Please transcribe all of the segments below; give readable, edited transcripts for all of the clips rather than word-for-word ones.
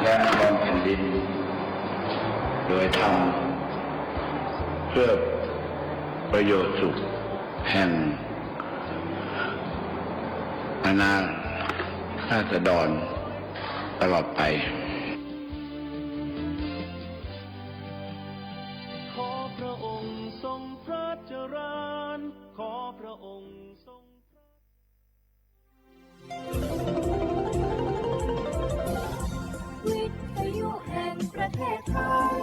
และบำเพ็ญดินโดยทำเพื่อประโยชน์สุขแห่งอาณาราษฎรตลอดไปขอพระองค์ทรงพระเจริญขอพระองค์ทรงวิทยุแห่งประเทศไทย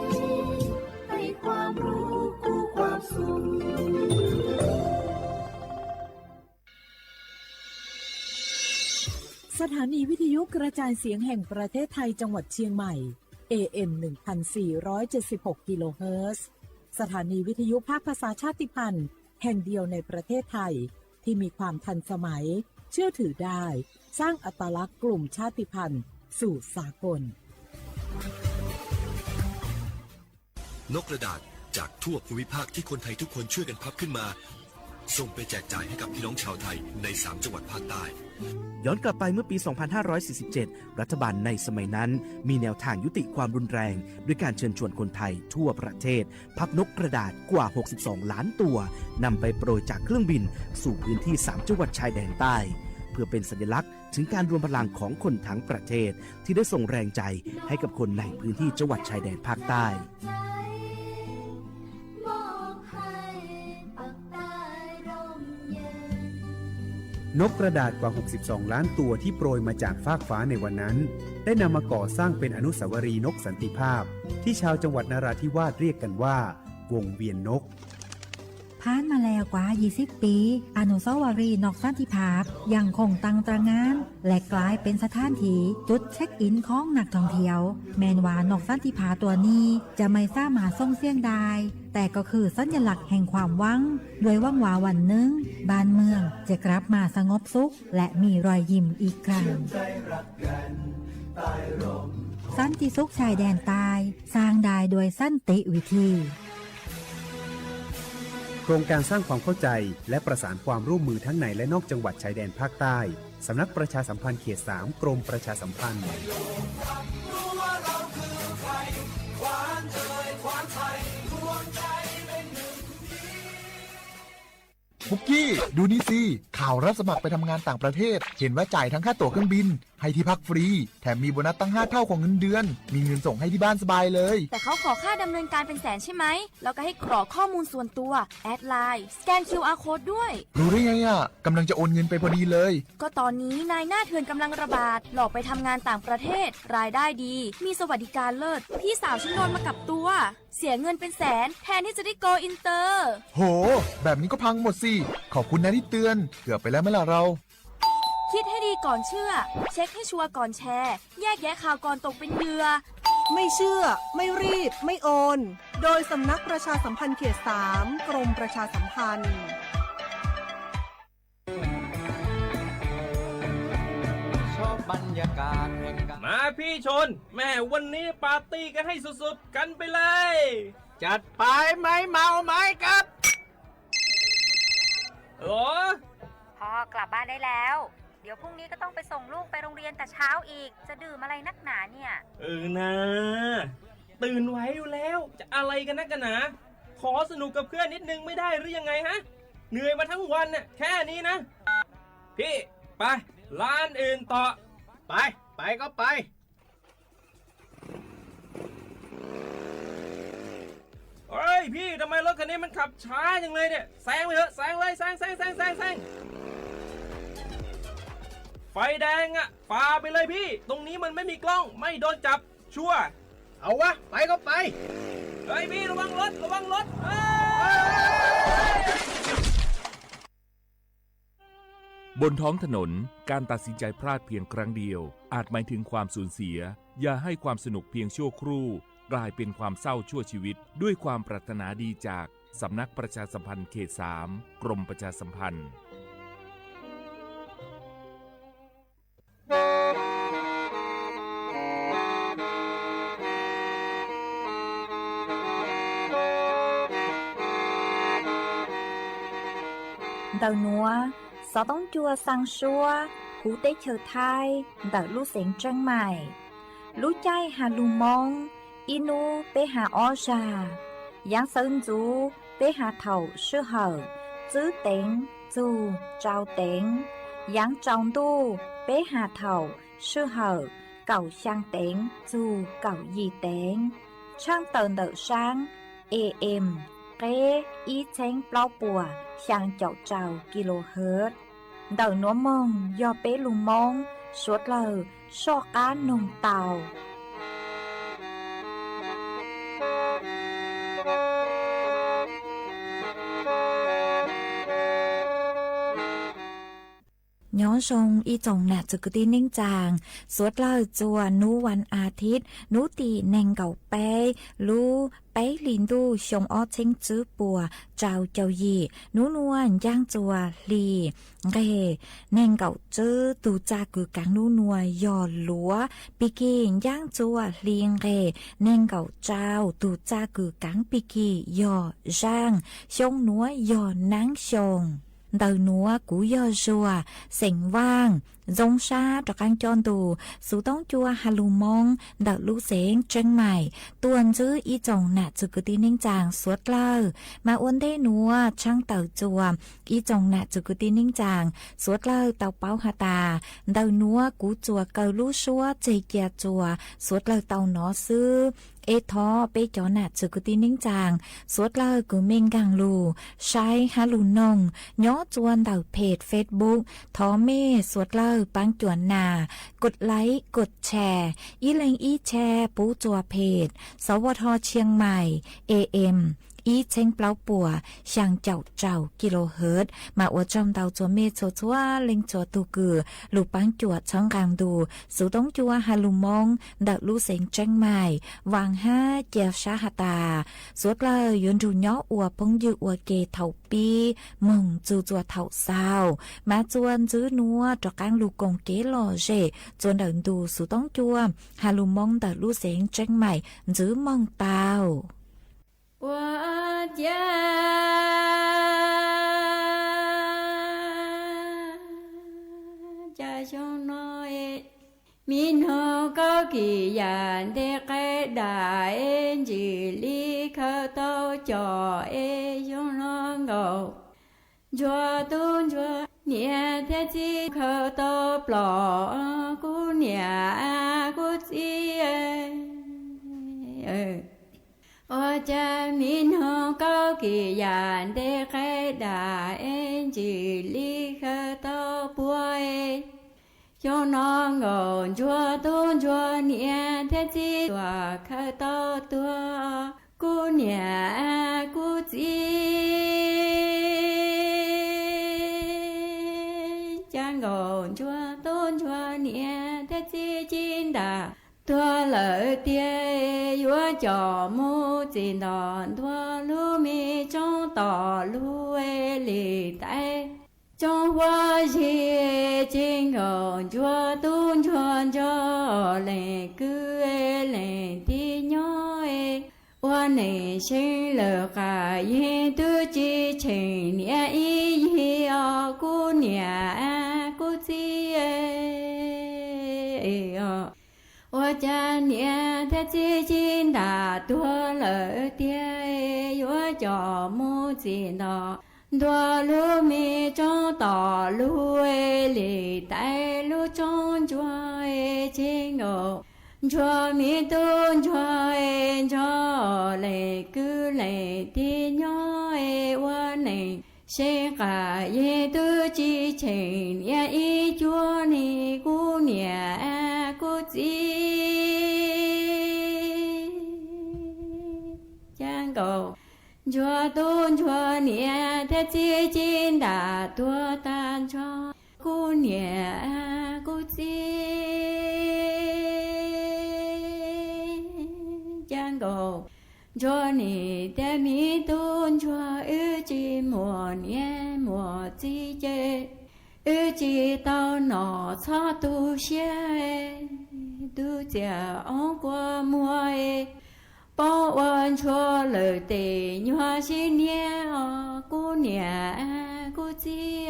ให้ความรู้คู่ความสุขสถานีวิทยุกระจายเสียงแห่งประเทศไทยจังหวัดเชียงใหม่ AM 1476 กิโลเฮิรตซ์สถานีวิทยุภาคภาษาชาติพันธุ์แห่งเดียวในประเทศไทยที่มีความทันสมัยเชื่อถือได้สร้างอัตลักษณ์กลุ่มชาติพันธุ์สู่สากลนกกระดาษจากทั่วภูมิภาคที่คนไทยทุกคนช่วยกันพับขึ้นมาส่งไปแจกจ่ายให้กับพี่น้องชาวไทยใน3จังหวัดภาคใต้ย้อนกลับไปเมื่อปี 2547 รัฐบาลในสมัยนั้นมีแนวทางยุติความรุนแรงด้วยการเชิญชวนคนไทยทั่วประเทศพับนกกระดาษกว่า 62 ล้านตัวนำไปโปรยจากเครื่องบินสู่พื้นที่3จังหวัดชายแดนใต้เพื่อเป็นสัญลักษณ์ถึงการรวมพลังของคนทั้งประเทศที่ได้ส่งแรงใจให้กับคนในพื้นที่จังหวัดชายแดนภาคใต้นกกระดาษกว่า 62 ล้านตัวที่โปรยมาจากฟากฟ้าในวันนั้นได้นำมาก่อสร้างเป็นอนุสาวรีย์นกสันติภาพที่ชาวจังหวัดนราธิวาสเรียกกันว่าวงเวียนนกผ่านมาแล้วกว่า 20 ปีอนุสาวรีย์นกสันติภาพยังคงตั้งตระหง่านและกลายเป็นสถานที่จุดเช็คอินของนักท่องเที่ยวแม้ว่านกสันติภาพตัวนี้จะไม่สามารถส่งเสียงได้แต่ก็คือสัญลักษณ์แห่งความหวังด้วยหวังว่าวันหนึ่งบ้านเมืองจะกลับมาสงบสุขและมีรอยยิ้มอีกครั้งสันติสุขชายแดนใต้สร้างได้โดยสันติวิธีโครงการสร้างความเข้าใจและประสานความร่วมมือทั้งในและนอกจังหวัดชายแดนภาคใต้สำนักประชาสัมพันธ์เขต 3 กรมประชาสัมพันธ์ปุกกี้ดูนี่สิข่าวรับสมัครไปทำงานต่างประเทศเห็นว่าจ่ายทั้งค่าตั๋วเครื่องบินให้ที่พักฟรีแถมมีโบนัสตั้ง5 เท่าของเงินเดือนมีเงินส่งให้ที่บ้านสบายเลยแต่เขาขอค่าดำเนินการเป็นแสนใช่ไหมแล้วก็ให้กรอกข้อมูลส่วนตัวแอดไลน์สแกน QR Code ด้วยรู้ได้ไงอ่ะกำลังจะโอนเงินไปพอดีเลยก็ตอนนี้นายหน้าเถื่อนกำลังระบาดหลอกไปทำงานต่างประเทศรายได้ดีมีสวัสดิการเลิศพี่สาวฉันโดนมากับตัวเสียเงินเป็นแสนแทนที่จะได้โกอินเตอร์โหแบบนี้ก็พังหมดสิขอบคุณนะที่เตือนเกือบไปแล้วไหมล่ะเราคิดให้ดีก่อนเชื่อเช็คให้ชัวร์ก่อนแชร์แยกแยะข่าวก่อนตกเป็นเหยื่อไม่เชื่อไม่รีบไม่โอนโดยสำนักประชาสัมพันธ์เขต 3 กรมประชาสัมพันธ์ชอบบรรยากาศมาพี่ชนแม่วันนี้ปาร์ตี้กันให้สุดๆกันไปเลยจัดไปไหมเมาไหมครับโอ้พ่อกลับบ้านได้แล้วเดี๋ยวพรุ่งนี้ก็ต้องไปส่งลูกไปโรงเรียนแต่เช้าอีกจะดื่มอะไรนักหนาเนี่ยนะตื่นไว้อยู่แล้วจะอะไรกันนักกันหนาขอสนุกกับเพื่อนนิดนึงไม่ได้หรือยังไงฮะเหนื่อยมาทั้งวันน่ะแค่นี้นะพี่ไปร้านอื่นต่อไปก็ไปเฮ้ยพี่ทำไมรถคันนี้มันขับช้าจังเลยเนี่ยแซงไปเถอะแซงเลยแซงไฟแดงอ่ะฝ่าไปเลยพี่ตรงนี้มันไม่มีกล้องไม่โดนจับชัวร์เอาวะไปก็ไปเฮ้ยพี่ระวังรถบนท้องถนนการตัดสินใจพลาดเพียงครั้งเดียวอาจหมายถึงความสูญเสียอย่าให้ความสนุกเพียงชั่วครู่กลายเป็นความเศร้าชั่วชีวิตด้วยความปรารถนาดีจากสำนักประชาสัมพันธ์เขต 3 กรมประชาสัมพันธ์Đầu núa, gió bóng chua sang xua, cú tế chờ thai, đợi lũ xén trăng mải. lũ chai hà lù mong inu bê hà o già giang sơn chú bê hà thầu sư hở chữ tiếng chú trao tiếng giang trong tu bê hà thầu sư hở cầu sang tiếng chú cầu gì tiếng trang tờ nợ sáng AM kế ý chánh bao bùa sang chậu trào kHz đầu nó mong do bế lù mong suốt lời so cá nông tàuย้อนทรงอีจงหนาจุกตีนิ่งจางสวดเล่าจัวนูวันอาทิตย์นูตีแนงเก่าเป้ลูเป้ลินดูชงอ้อเชงจื้อปัวเจ้าเจ้ายีนูนวลย่างจัวลีเกแนงเก่าจื้อตูจากือกังนูนัวยอหลัวปีกีย่างจัวลีงเกแนงเก่าเจ้าตูจากือกังปีกียอร่างชงนัวยอนังชงđời núa cú yo rùa sỉnh vang giống xa cho căng tròn tù sú tông chua hà lù mong đợt lũ sén chân mày tuần chứ y chồng nạ chữ cứ tin ninh chàng suốt lơ mà uốn thế núa trăng tàu chùa y chồng nạ chữ cứ tin ninh chàng suốt lơ tàu bao hà tà đời núa cú chùa cầu lũ xua chê kia chùa suốt lơ tàu nó sư ê thó bê chó nạ chữ cứ tin ninh chàng suốt lơ cứ mình gàng lù sai hà lù nông nhó chuan đàoเพจ Facebook ท้อเม่สวดเล่าปังจวนนากดไลค์กดแชร์อีเลงอีแชร์ปูจัวเพจสวทเชียงใหม่ AMอีเชงเปล่าปัวช่างเจ้ากิโลเฮิรตซ์มาอวดจอมเตาจัวเมชัวชัวเล็งจัวตูกือลูปังจวดช่องกลางดูสูต้องจัวฮาลุมองดักลูเสงเจงใหม่วางห้าเจียวชาหตาสวดเลยยนดูย้ออวพงยืออวเกเถาปีมึงจูจัวเถาซาวมาจวนจื้อนัวจอกลางลูกงเกลอเจจวนเดินดูสูต้องจัวฮาลุมองดักลูเสงเจงใหม่จื้อมองเตา我家家乡内民河高kỳ dàn để cái đại chỉ lý khâu tao cho trong nó ngầu cho tôn cho nhẹ thế chi khâu tao bỏ cú nhẹ cú chi cha min ho cao kỳ dàn để cái đại chỉ lý khâu tao bùi cho nó ngồn chúa tôn chúa nhẹ thế chi và khâu tao tua cú nhẹ cú chi cha ngồn chúa tôn chúa nhẹ thế chi chín đà tua lợi tia vua cho mu chỉ đòn tua lu mi trong tỏ lu lì tay trong hoa gì trên ngọn chúa tôn chuan cho lệ cứ lệ đi nhói hoa này sinh lờ cả yên tư chi trình nhẹ ý cô nhẹ cô chi cha nhẹ thế chi chín đà tua lợi tia vua cho mu chỉ đòn đua lu mi trong tỏ lu lì tay lu trong chúa trên ngộ chúa mi tôn chúa lệ cứ lệ thì nhỏ qua này sẽ cả ye tư chi trình ye ý chúa ni cú nhẹ cú chi chang cầu chúa tôn chúa nhẹ thế chi chín đà tua tan cho cú nhẹ cú chi chang cầu chúa ni thế mi tôn chúa ư chi mùa nhẹ mùa chi chê ư chi tao nọ cho tu xe tu cha ông qua mùa bao ơn cho lời tề nhòa xin nhé cô nhẹ cô chi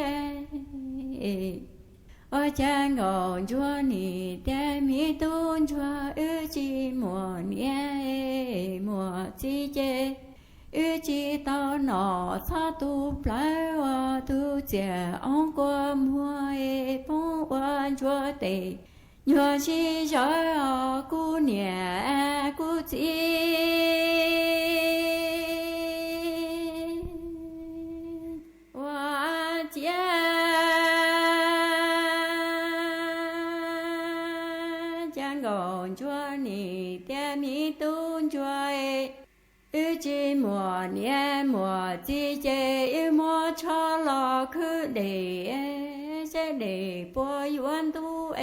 我将我做你的米动作，日记默念默记节，日记到哪擦都来我都接安过默帮我做的，我是小姑娘姑姐。做你的米动作，日记默念默记节，默抄了去的，这里播原度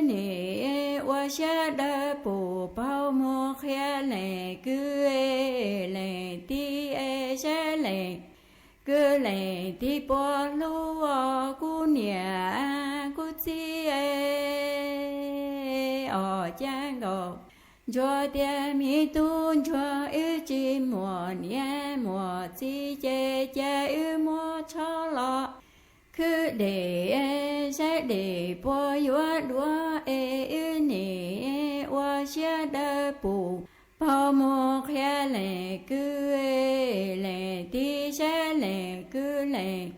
你我写的不包默开来个来的这里个来的波路姑娘姑姐。江狗，做点米动作，日记默念默记节节默抄了，去的在的播原多你我写的不泡沫开来个来的下来个来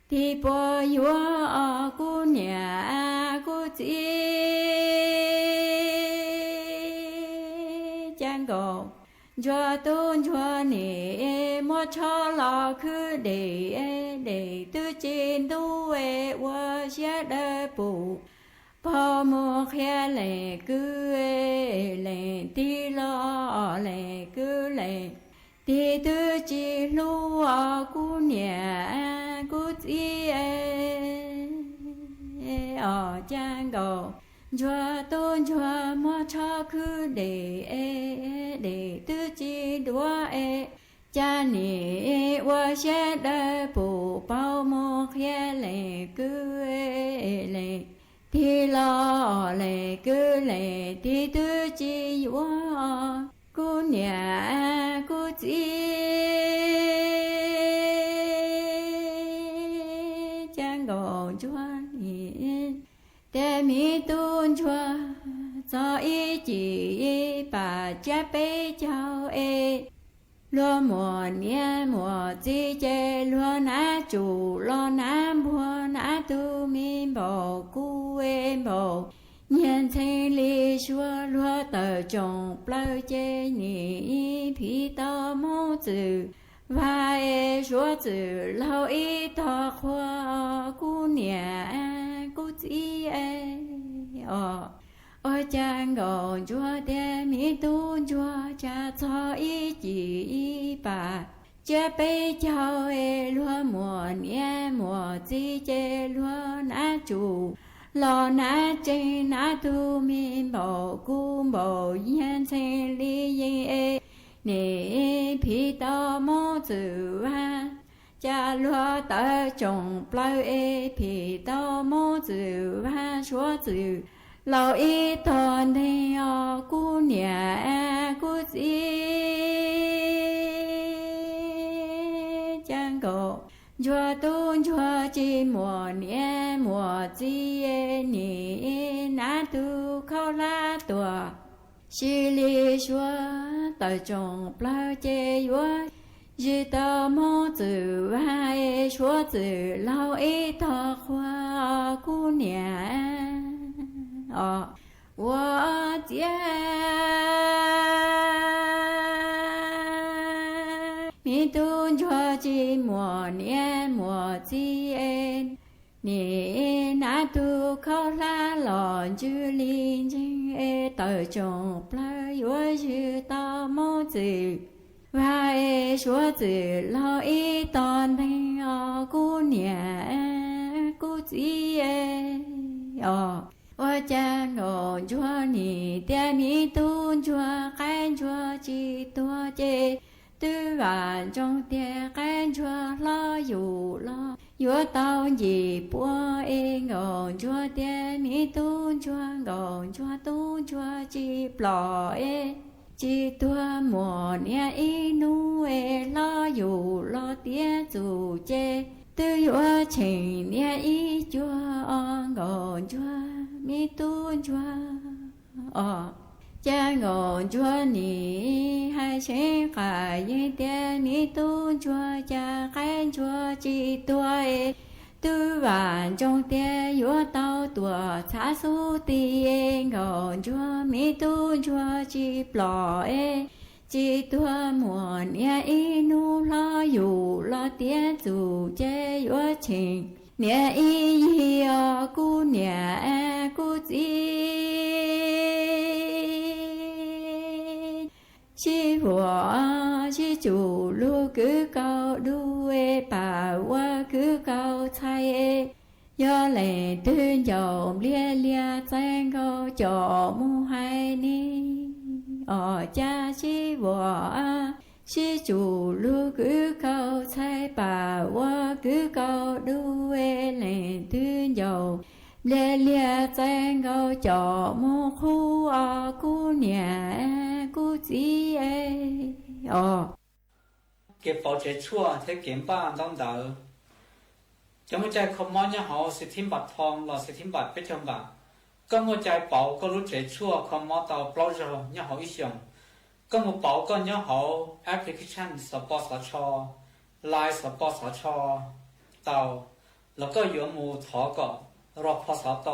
的播原姑娘姑姐。做东做你莫抄老去的tự nhiên tu我写的不泡沫开来个来的了来个来的tự nhiên路姑娘姑姐江狗。做东做莫抄去的tự nhiên多家你我写的不泡沫开来个来的了来个来的tự nhiên我姑娘姑姐江公做你的米动作，早已记把家背教罗摩念摩记节罗那主罗那婆那度明宝故宝年轻里说罗的中包节你皮到母子vai số chữ lâu ít thọ khoa姑娘姑姐ở trang gòn chúa đem mi tu chúa cha cho ý chỉ bà cha bê cháu lúa mùa nhẹ mùa chi chê lúa ná chủ lo ná chê ná tu mi bầu cung bầu yên chê li yên nè phi tao mô chữ ha cha lúa tơ trồng bao phi tao mô chữ ha số chữ lâu ít thon thì cô nhà cô gì chẳng có chúa tôn chúa chỉ mùa nhẹ mùa chi nè nát tu khâu la tua xí li chúa tờ trồng bao che chúa chỉ tao mô chữ hai chúa chữ lâu ít thọ khoa cô nhà我家米动作寂寞年莫见你那度靠拉老距离近到中不我是到么子我说子老一当听姑娘姑姐我将我做你的米动作看作几多节对晚中的看作了有了有到一波我做的米动作我做动作几不几多么年一努了有了的主节 tư yo trình nia y chua ngọn chua mi tu chua cha ngọn chua ni hai sinh cả y tia mi tu chua cha cái chua chi tuổi tư vạn trong tia yo tao tua cha su tiên ngọn chua mi tu chua chi plọ chỉ tua muộn nia y nu lo dù lo tia dù chế yo trình nia y hiyo cu nia cu chi chi vua chi chủ lu cứ cao đuôi bà qua cứ cao thay do lệ tư dầu lia lia sang cao cho mu hai ni cha chi vua chi chủ lu cứ cao thay bà qua cứ cao đuôi lệ tư dầu lia lia sang cao cho mu khu cu nia cu chi cái bảo chế chua thế kiếm ba đông đỡ cho một trái không món nhá họ sẽ thêm bát thong là sẽ thêm bát bê trong bát có một trái bảo có lúc chế chua không món tàu bao giờ nhá họ ít dùng có một bảo có nhá họ application support cho line support cho tàuแล้วก็อยู่หมู่ถอก็รอพสต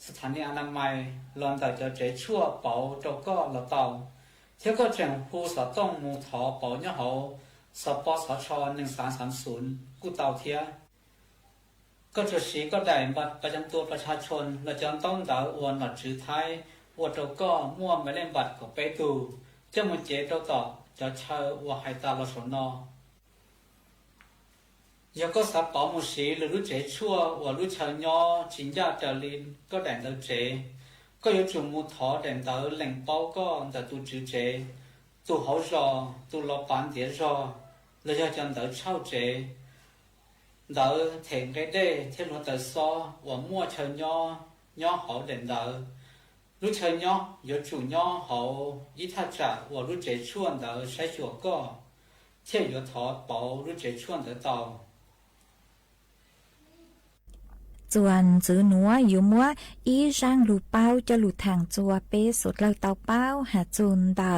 สถานีอนามัยลอนแต่จะเจชั่วเป๋าเจ้าก็ละเตาเที่ยวก็แจ้งผู้สต้องหมู่ถอเป๋าเนี่ยเขาสปสช1330กูเตาเทียก็จะสีก็ได้บัตรประจำตัวประชาชนและจะต้องด่าอวนบัตรถือไทยอวดเจ้าก็มั่วไม่เล่นบัตรก็ไปดูเจ้ามันเจเจ้าต่อจะเช่าว่าให้ตาลสนยังก็สับเป๋ามุสีหรือรู้เจชั่วว่ารู้เชิญย่อจินยาเจริญก็แดนเดาเจก็有จุ่มมูถอแดนเดาแหล่งเป้าก็แต่ตูจือเจตูเขารอตูรอปานเดียรอแล้วจะจันเดาเช่าเจเดาเถงได้เที่ยวเดาซ้อว่ามั่วเชิญย่อเขาแดนเดารู้เชิญย่อ有主ย่อเขาอีท่าจ่าว่ารู้เจชั่วเดาใช้ชัวก็เที่ยวถอเป๋ารู้เจชั่วเดาเตาส่วนจื้อหนัวอยู่มัวอีร่างลูเป้าจะหลุดทางจัวเป้สุดเลยเตาเป้าหาจุนเตา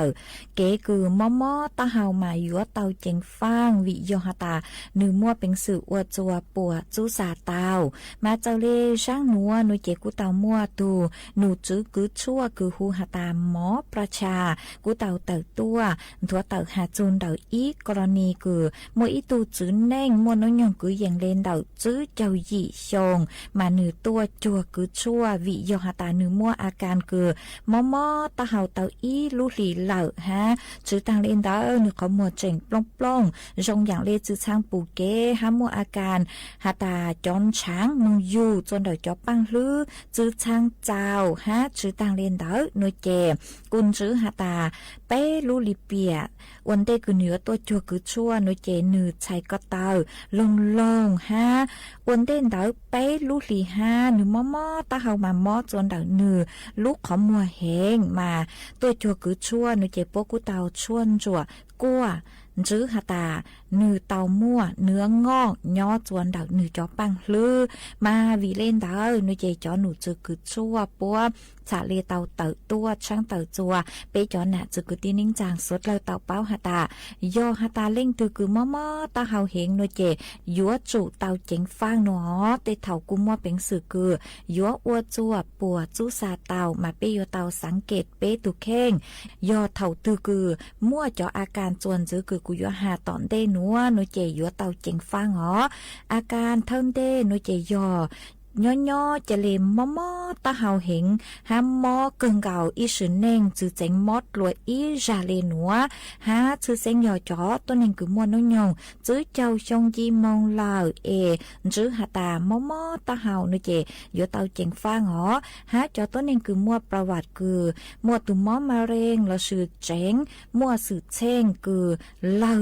เก๋คือม้อตาเฮามาอยู่เตาเจงฟางวิโยหตาหนึ่งมัวเป็นสื่ออวดจัวปัวจูสาเตามาเจ้าเล่ร่างหนัวหนูเจกูเตามัวตูหนูจื้อกือชั่วคือหูหตาหมอประชากูเตาเติตัวถัวเตาหาจุนเตาอีกรณีคือมัวอีตูจื้อแน่งมัวน้อยยองคืออย่างเล่นเตาจื้อเจ้าหยี่ชงมาหนึ่งตัวจัวคือชั่ววิโยหตาหนึ่งมัวอาการคือม้อตาเฮาเตาอีลูหลีเหล่าฮะจื้อต่างเล่นเตาหนึ่งเขามัวเจ๋งปล้องจงอย่างเล่จื้อช้างปูเก้ฮะมัวอาการหตาจอนช้างมึงอยู่จนเดือดจอปังลือจื้อช้างเจ้าฮะจื้อต่างเล่นเตาหน่วยเจกุนจื้อหตาเป้ลูลิเปียวันเตคือเหนือตัวจัวคือชั่วหน่วยเจหนึ่งใช้ก็เตาลงฮะวันเต้นเตาเป้ลูหลีฮาหนึ่งม้อตาเฮามาม้อจนเตาหนึ่งลูกของมัวแหงมาตัวจัวคือชั่วหน่วยเจพวกกูเตาชวนจัวกัวจื้อหตาหนึ่งเตามั่วเนื้องอกย่อจวนเตาหนึ่งจอปังลือมาวีเล่นเตาหน่วยเจจอหนูจือคือชั่วปัวสาเลเตาเตาตัวช่างเตาจัวเปจอหน่ะจือคือตีนิ่งจางสดเลยเตาเป้าหตาโยหตาเล่งตือคือม้อตาเฮาเฮงหน่วยเจยัวจุเตาเจ๋งฟางหนอเตเถากุมัวเป็นสื่อคือยัวอัวจัวปัวจูซาเตามาเปโยเตาสังเกตเปตุเข่งยอเถาตือคือมั่วจออาการจวนจือคือกุยัวหาตอนเดนัวหน่วยเจยัวเตาเจ๋งฟางหออาการเทิมเดหน่วยเจยอย่อจะเลมม้อตาเฮาเห็งห้ามม้อเกิงเก่าอีสืนเน่งจือเจ๋งมอดรวยอีจาเลนัวฮาจือเซ็งยอจ๋อตัวเน่งคือมัวน้อยยงจื้อเจ้าชงจีมองลาวจื้อหาตาม้อตาเฮาหนูเจอยู่เตาเจ๋งฟ้าหอฮาจอตัวเน่งคือมัวประวัติคือมัวตุม้อมาเรงแล้วสือเจ๋งมัวสือเช่งคือเล่า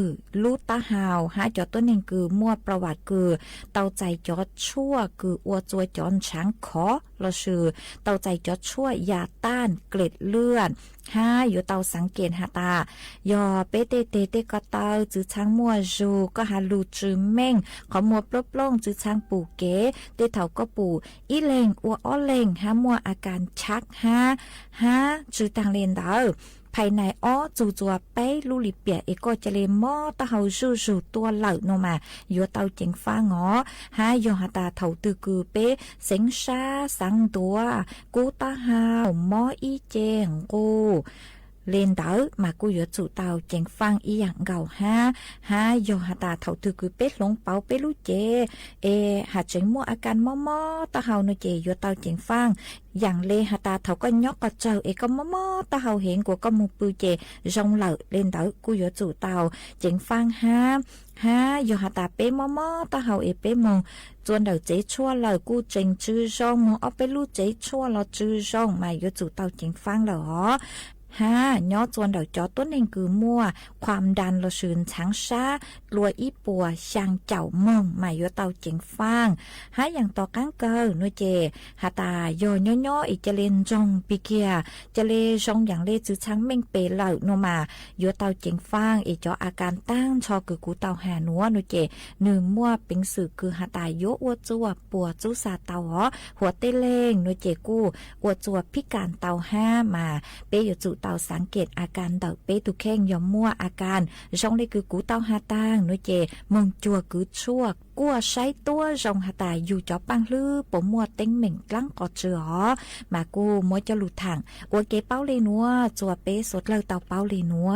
ลูตาเฮาฮาจอตัวเน่งคือมัวประวัติคือเตาใจจอชั่วคืออัวจว ตัวจอนช้างขอเราชื่อเตาใจจอดช่วยยาต้านเกล็ดเลือดอยู่เตาสังเกตหาตายอเปเตเตเตก็เตาจื้อช้างมัวจูก็หาลูจื้อเม่งขอมัวปลบล่องจื้อช้างปู่เก๋เตเถาก็ปู่อีเลงอัวอ้อเลงมัวอาการชักจื้อต่างเลนเดาภายในอ้อจูจัวไปลูลิเปียเอก็จะเลมอตะเฮาจู่ตัวเหล่าโนมายัวเตาเจงฟ้างอยอหาตาเถาตือกือเปเซ็งชาสังตัวกูตาฮาวมออีเจงกูเลนเดอมากูยัวจู่เตาเจงฟังอีอย่างเก่ายอหาตาเถาตือกือเปหลงเปาเปลูเจหาเจงมัวอาการมอตะเฮาโนเจยัวเตาเจงฟังอย่างเลหาตาเถาก็ยอกก็เจอก็มอตะเฮาเห็นกว่าก็มูปือเจจงเหล่าเลนเดอกูยัวจู่เตาเจงฟังยอหาตาเปมอตะเฮาเปมงจวนเดาเจชั่วเลยกูเจงจื้อจงมองเอาไปลูเจชั่วเราจื้อจงมายัวจู่เตาเจงฟังเหรอย่อจวนเดาจอต้นเองคือมั่วความดันเราชื่นช้างช้ากลัวอีปัวช่างเจ้ามองหมายยัวเตาเจ๋งฟางอย่างต่อกังเกอนัวเจหาตาย่ออีจะเลนจงปีเกียจะเลจงอย่างเลจื้อช้างเม่งเปเหล่าโนมายัวเตาเจ๋งฟางจออาการตั้งชอคือกูเตาหานัวนัวเจหนึ่งมั่วเป็นสื่อคือหาตาโยอวดจัวปัวจูซาเตาหัวเตเล่งนัวเจกูอวดจัวพิการเตามาเปอยู่จุเตาสังเกตอาการเตาเปตุแข้งยอมมั่วอาการช่องได้คือกูเตาหาตางนุเจมงจัวคือชั่วกัวใช้ตัวจงหาตาอยู่จอปังลือปมมัวเต็งเหม่งกลั้งกอเจือมากูมัวจะหลุดถังอัวเกเป้าเลยนัวจัวเปสดเลยเตาเป้าเลยนัว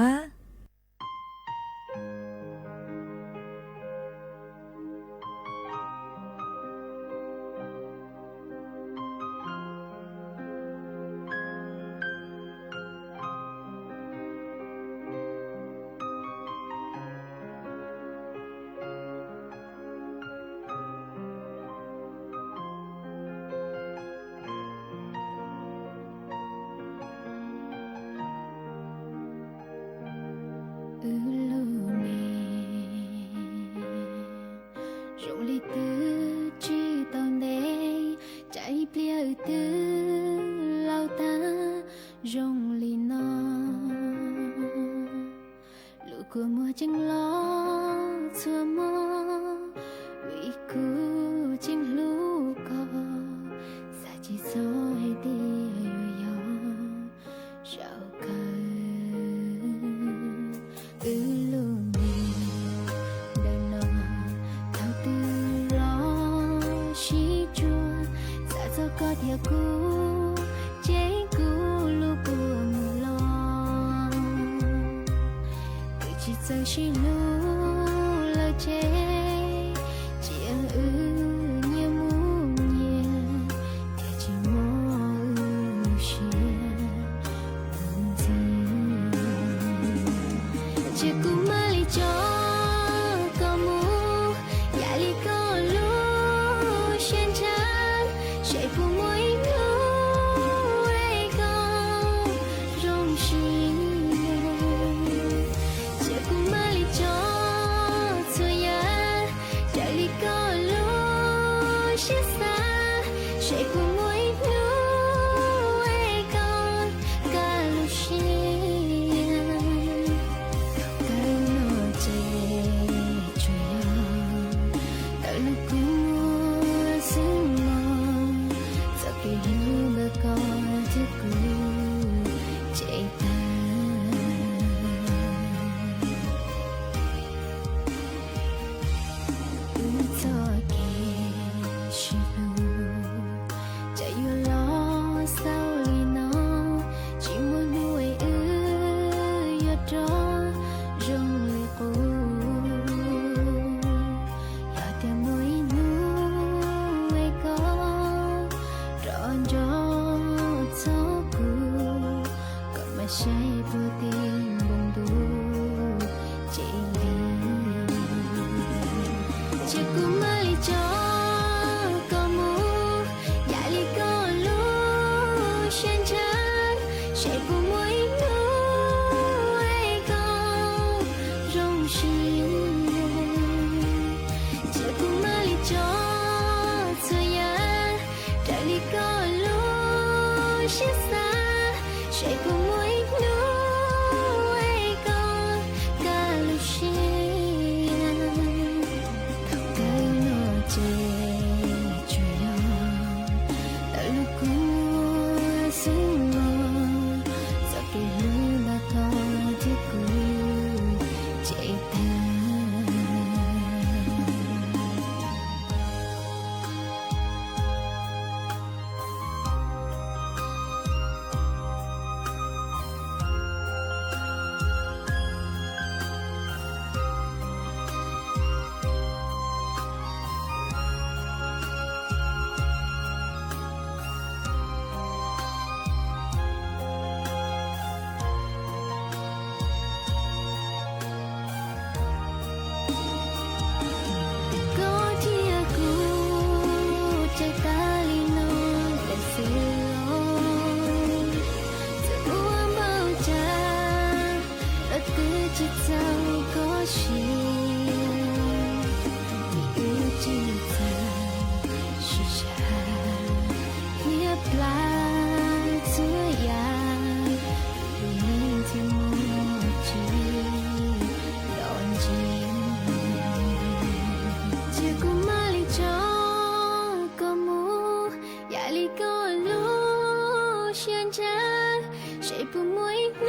不每路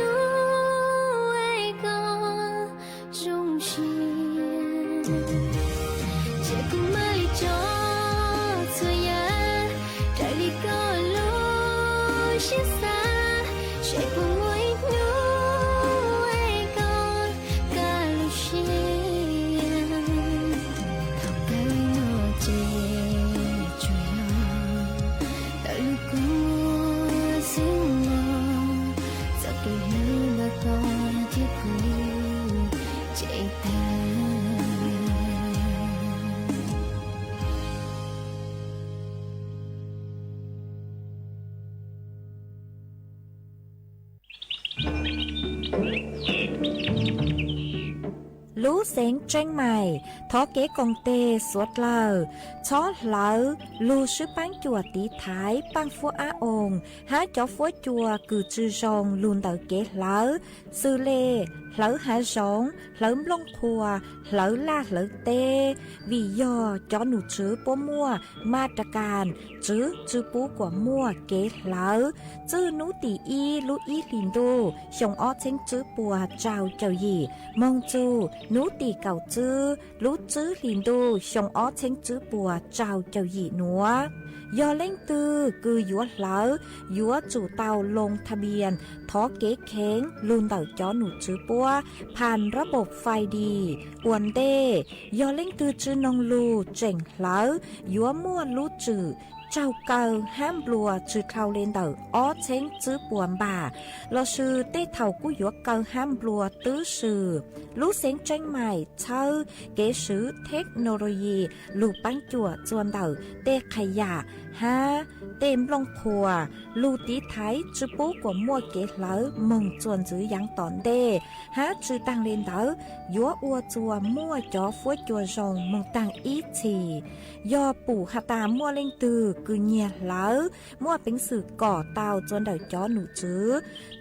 爱个中心，结果马里着错呀，这里个路是啥？谁不每路爱个个路线，头盖我结局呀，到路过心了，早给路那个结果结单。lũ sáng tranh mày thó kế công tê suốt lờ chó lỡ lù sư bán chùa tí thái bán phú á ồn há chó phú chùa cử chư rồng luôn tờ kế lỡ sư lê lỡ há rồng lỡ lông khùa lỡ la lỡ tê vì do chó nụ chữ bố mua ma trà càn chữ bố của mua kế lỡ chữ nú tỷ y lũ y lìn đô xong ó chênh chữ bùa trao chào gì mong chu nú tỷ cầu chữ lũ chữ lìn đô xong ó chênh chữ bùa trao chào gì nữa do lên tư cứ dúa lỡ dúa chủ tàu lงทะเบียนท้อเก๋แข็งลุนเต่าจ้อหนูจื้อปัวผ่านระบบไฟดีอวนเด้ยอเล่งตือจื้อนองลูเจ๋งเหลายัวมั่วลูจื้อเจ้าเก่าห้ามบัวจื้อเท่าเลนเต่าอ้อเช้งจื้อปวนบ่าเราชื่อเต้เท่ากู้ยัวเก่าห้ามบัวตื้อชื่อลูเสียงเจ๋งใหม่เช่าเก๋ซื้อเทคโนโลยีลูปังจั่วจวนเต่าเต้ขยะฮะเต็มลงครัวลูตีไทยจื้อปูกว่ามั่วเก๋เหลามงจวนจื้อยังตอนเด้ฮะจื้อตังเลนเต่ายัวอัวจัวมั่วจ่อฟัวจัวรองมงตังอีทียอปู่หาตามั่วเล่งตือกือเงียเหลามั่วเป็นสื่อก่อเตาจนเดาจ้อหนูจื้อ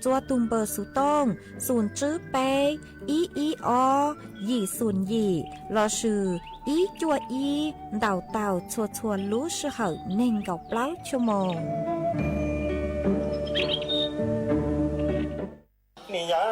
จัวตุมเบอร์สุต้องศูนย์จื้อเปอีอยี่ศูนย์ยี่รอชื่ออีจัวอีเดาเต่าชัวรู้ชื่อเหาเน่งเก่าเปล่าชั่วโมงนี่ยา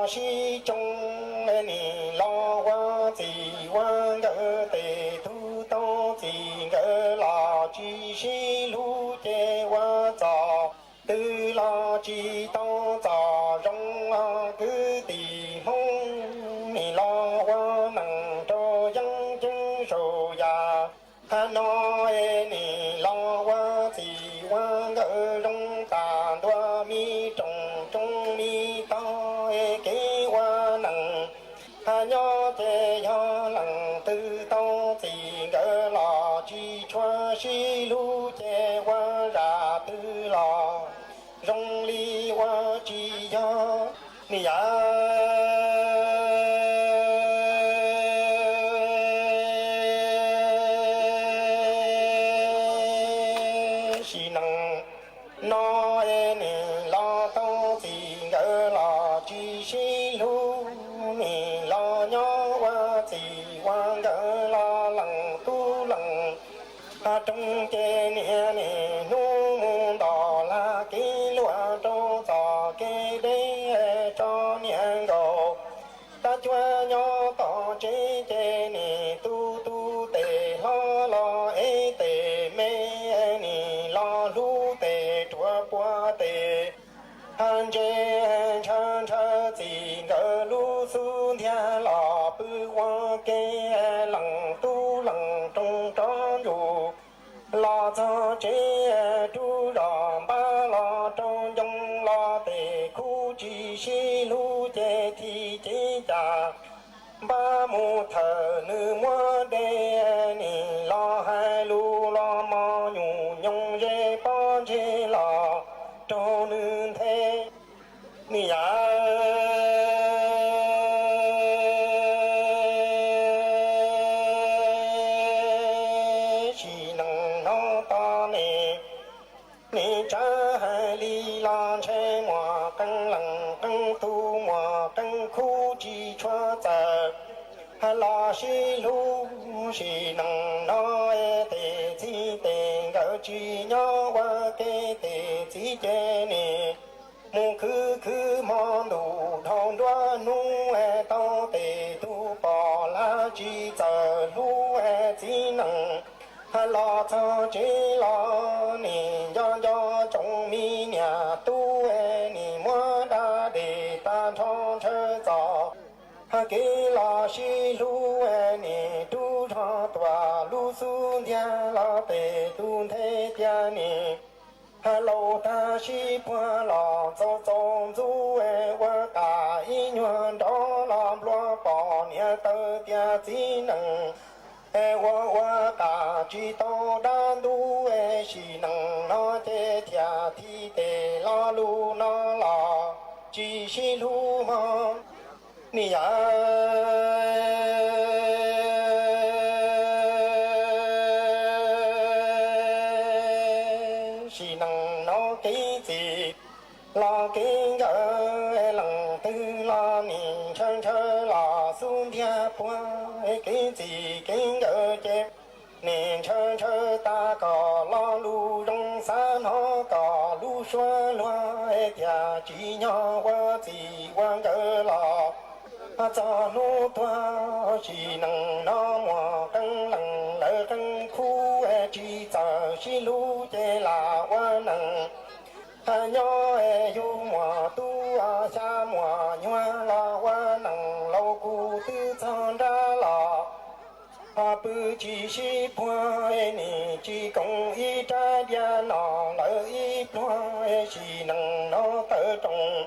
西中你老我自我个地土东自个老几西路的我走，对老几东走中啊个地方，你老我能着样真手呀，看那你老我自我个中大多米中米到。给我能，要这样能得到这个垃圾穿西路的我ra得了，容里我只要你呀。是能，那你老到这个垃圾西路，你老娘我这往个老冷都冷，中间年你弄到了给乱中早给的找年高，大家要到这个你嘟嘟的老哎的没你老路的捉波的。看见长长这个路苏天老不忘给冷都冷中张住，老早这主让把老中用老的苦记西路的提这家，把木头那么的你老海路老毛牛用人。chế lò trô nương thế ni ya ni cha hai li lan che mo căng lăng căng tu mo căng khu chi choa za ha la shi lu shi nang no e te chi te ga chi nyo wa ke te chi che ni mu khư mo du thong đoa nu e to te tu po la chi za lu e chi nang ha la cha chi la ni yo yo trong mi nhà tu e ni mo da de ta thong chơ za ha ke la shi lu e ni tu tha twa lu su dia la te tu the tia ni ha lo ta shi pa la zo zo zu e wa ka i nhuan đó làm lo bỏ nia tơ tia chi nang e wa ta chi to dan du e shi nang na te tia thi te la lu na la chi shi lu ma ni ya shi nang no ki gì la ki ga lăng tư la ni chân chơ la sun thia qua ki gì ki ga che ni chân chơ ta có la lu dong san ho có lu xoa loa tia chi nhỏ qua gì quan ga la cha lu toa chi nang no mo căng lăng lơ căng khu chi cha chi lu che la wa nang ha nho yu mo tu a sa mo nhwa la wa nang lâu cu tư thon ra la ha pu chi si pua ni chi công y tra dia no lơ y pua chi nang no tơ trong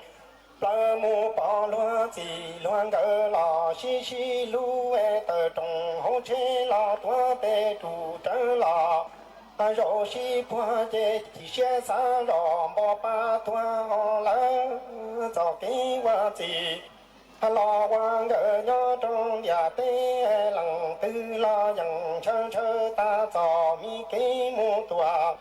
la mu pa loa chi loan gơ la xi xi lu e tơ trong hô chế la tua te tu trơ la rô xi pua chế chi xe sa rô bò pa tua ho la cho ki wa chi la wa gơ nhớ trong ya te lăng tư la yang chơ chơ ta cho mi ki mu tua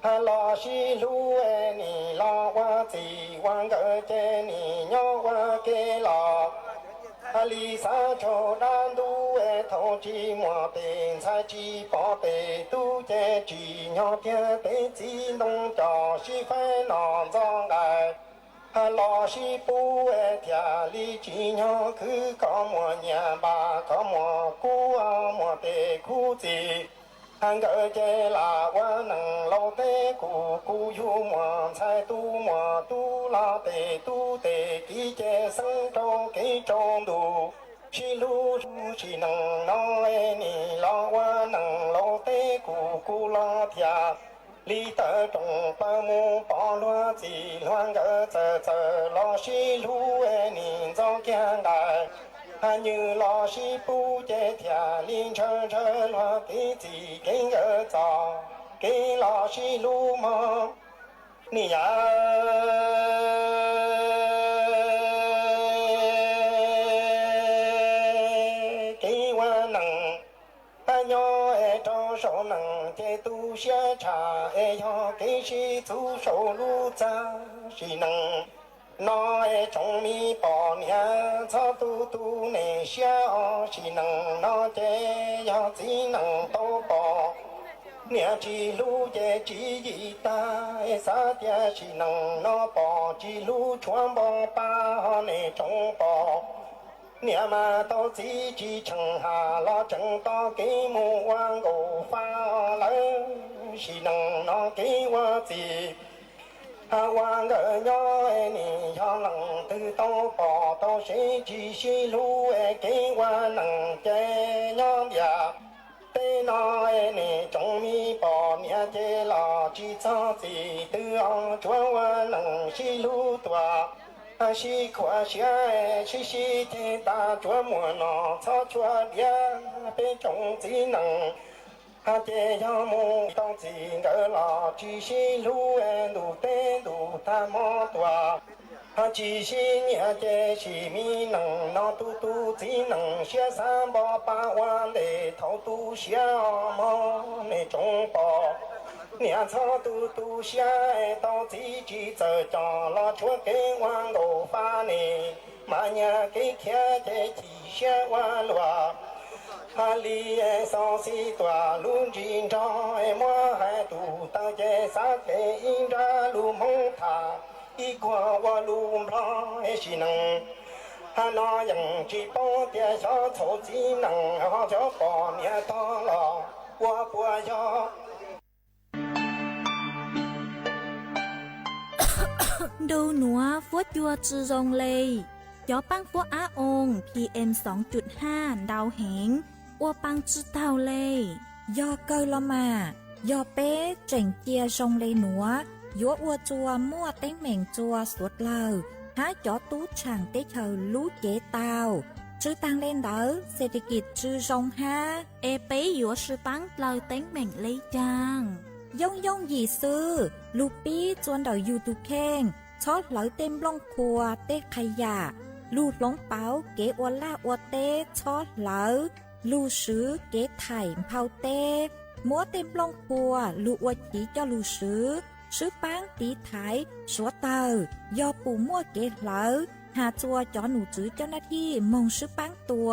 la shi lu e ni la wa chi wang ge che ni nyo wa ke la li sa cho dan du e thong chi mo te sa chi po te tu che chi nyo tia te chi nong cho shi phai no zong ai la shi pu e tia li chi nyo khư có mo nhà ba có mo cu a mo te khu chi hàng gỡ chế là qua nằng lâu tế cụ yu mò sai tu la tê ký chế sân trong ký trong đủ chi lu chi nằng nó e ni lo qua nằng lâu tế cụ la thia li tơ trong pa mu pa loa chi loan gỡ chờ lo chi lu e ni do kiang đại như lo shi pu chế thia linh chơ chơ lo cái gì cái ngỡ cho cái lo shi lu mơ ni ya cái wa nằng ta nho e cho số nằng chế tu xia cha e yo cái shi tu số lu cha shi nằng nó trong mi bỏ nhà cho tu nè xia chỉ năng nó chế ya chỉ năng tô bỏ nhà chỉ lu chế chỉ gì ta sa tia chỉ năng nó bỏ chỉ lu chuan bỏ ba nè trong bỏ nhà mà tao chỉ chẳng hà lo chẳng to cái mù quang gỗ pha lấy chỉ năng nó cái qua gì wa ngỡ nhó ni cho lăng tư tô bỏ tô sĩ chi si lu kế wa nằng chế nhó bia tê nó ni trong mi bỏ mía chế lò chi cho gì tư ông chúa wa nằng si lu tòa si khóa xia si thế ta chúa mùa nó cho chúa bia bên trong gì nằng 这样梦到这个老几些路路灯路大么多。几十年的是米能那都只能写380万的头都小么那中包，年草都下到自己走长了，却给往路发呢，马年给看的几千万路。里上西多路经常我还都当在啥个应着路蒙塔。一过我路上是能，那样去帮点小草技能，好叫把面当了，我不要。ดูหนัวฟัวจัวจือรงเลยยอปังฟัวอาอง PM 2.5 ดาวเหงอัวปังจือเท่าเลยยอเกยละมายอเป๊เจ๋งเจียรงเลยหนัวยัวอัวจัวมั่วเต้งเหม่งจัวสวดเลาหาจอตูช่างเต้เธอรู้เจตาวจื้อตังเล่นเด้อเศรษฐกิจจื้อรงฮาเอเป้ยัวชื่อปังเลาเต้งเหม่งเลยจางย่องหยีซื้อลูปี้จวนเดายูทูเข่งชอดเหลาเต็มล่องครัวเต้ขยะลูดหลงเป๋าเก๋อวล่าอวเต้ชอดเหลาลูซื้อเก๋ไถ่เผาเต้มัวเต็มล่องครัวลูอวจีเจ้าลูซื้อปังตีไถสัวเตอยอปูมั่วเก๋เหลาหาจัวจอหนูจื้อเจ้าหน้าที่มองซื้อปังตัว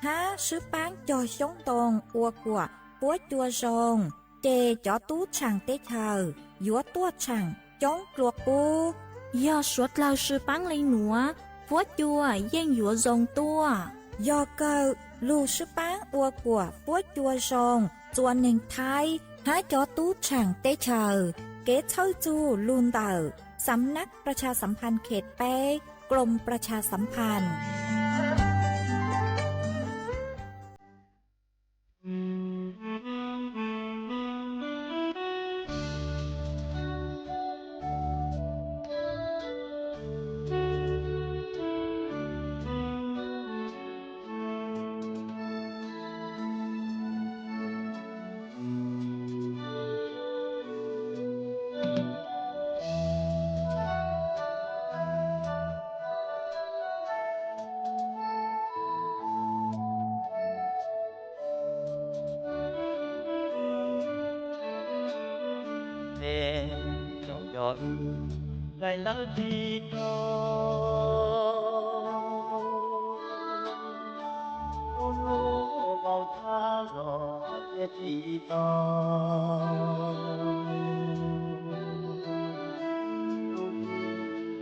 หาซื้อปังจอชงตรงอัวกัวปัวจัวซงเจจอตู้ช่างเต้เธอยัวตัวช่างจ้องกลัวปูยอสวดเราซื้อปังเลยหนัวฟัวจัวเย่งยัวซงตัวยอเกอลูซื้อปังอัวกัวฟัวจัวซงจวนหนึ่งไทยหาจอตู้ช่างเต้เธอเก๋เช่าจูลูนเตอร์สำนักประชาสัมพันธ์เขตเป้กรมประชาสัมพันธ์lại lỡ đi cho lũ vào tha rồi sẽ chỉ to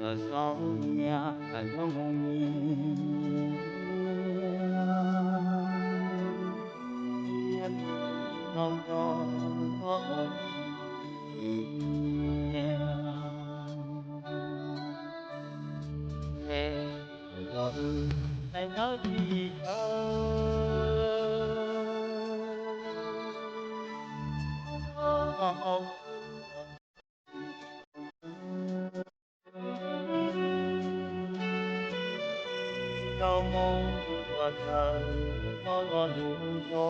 ở sau nhà phải có ngông không có lại nói gì đâu mong và thờ có đủ cho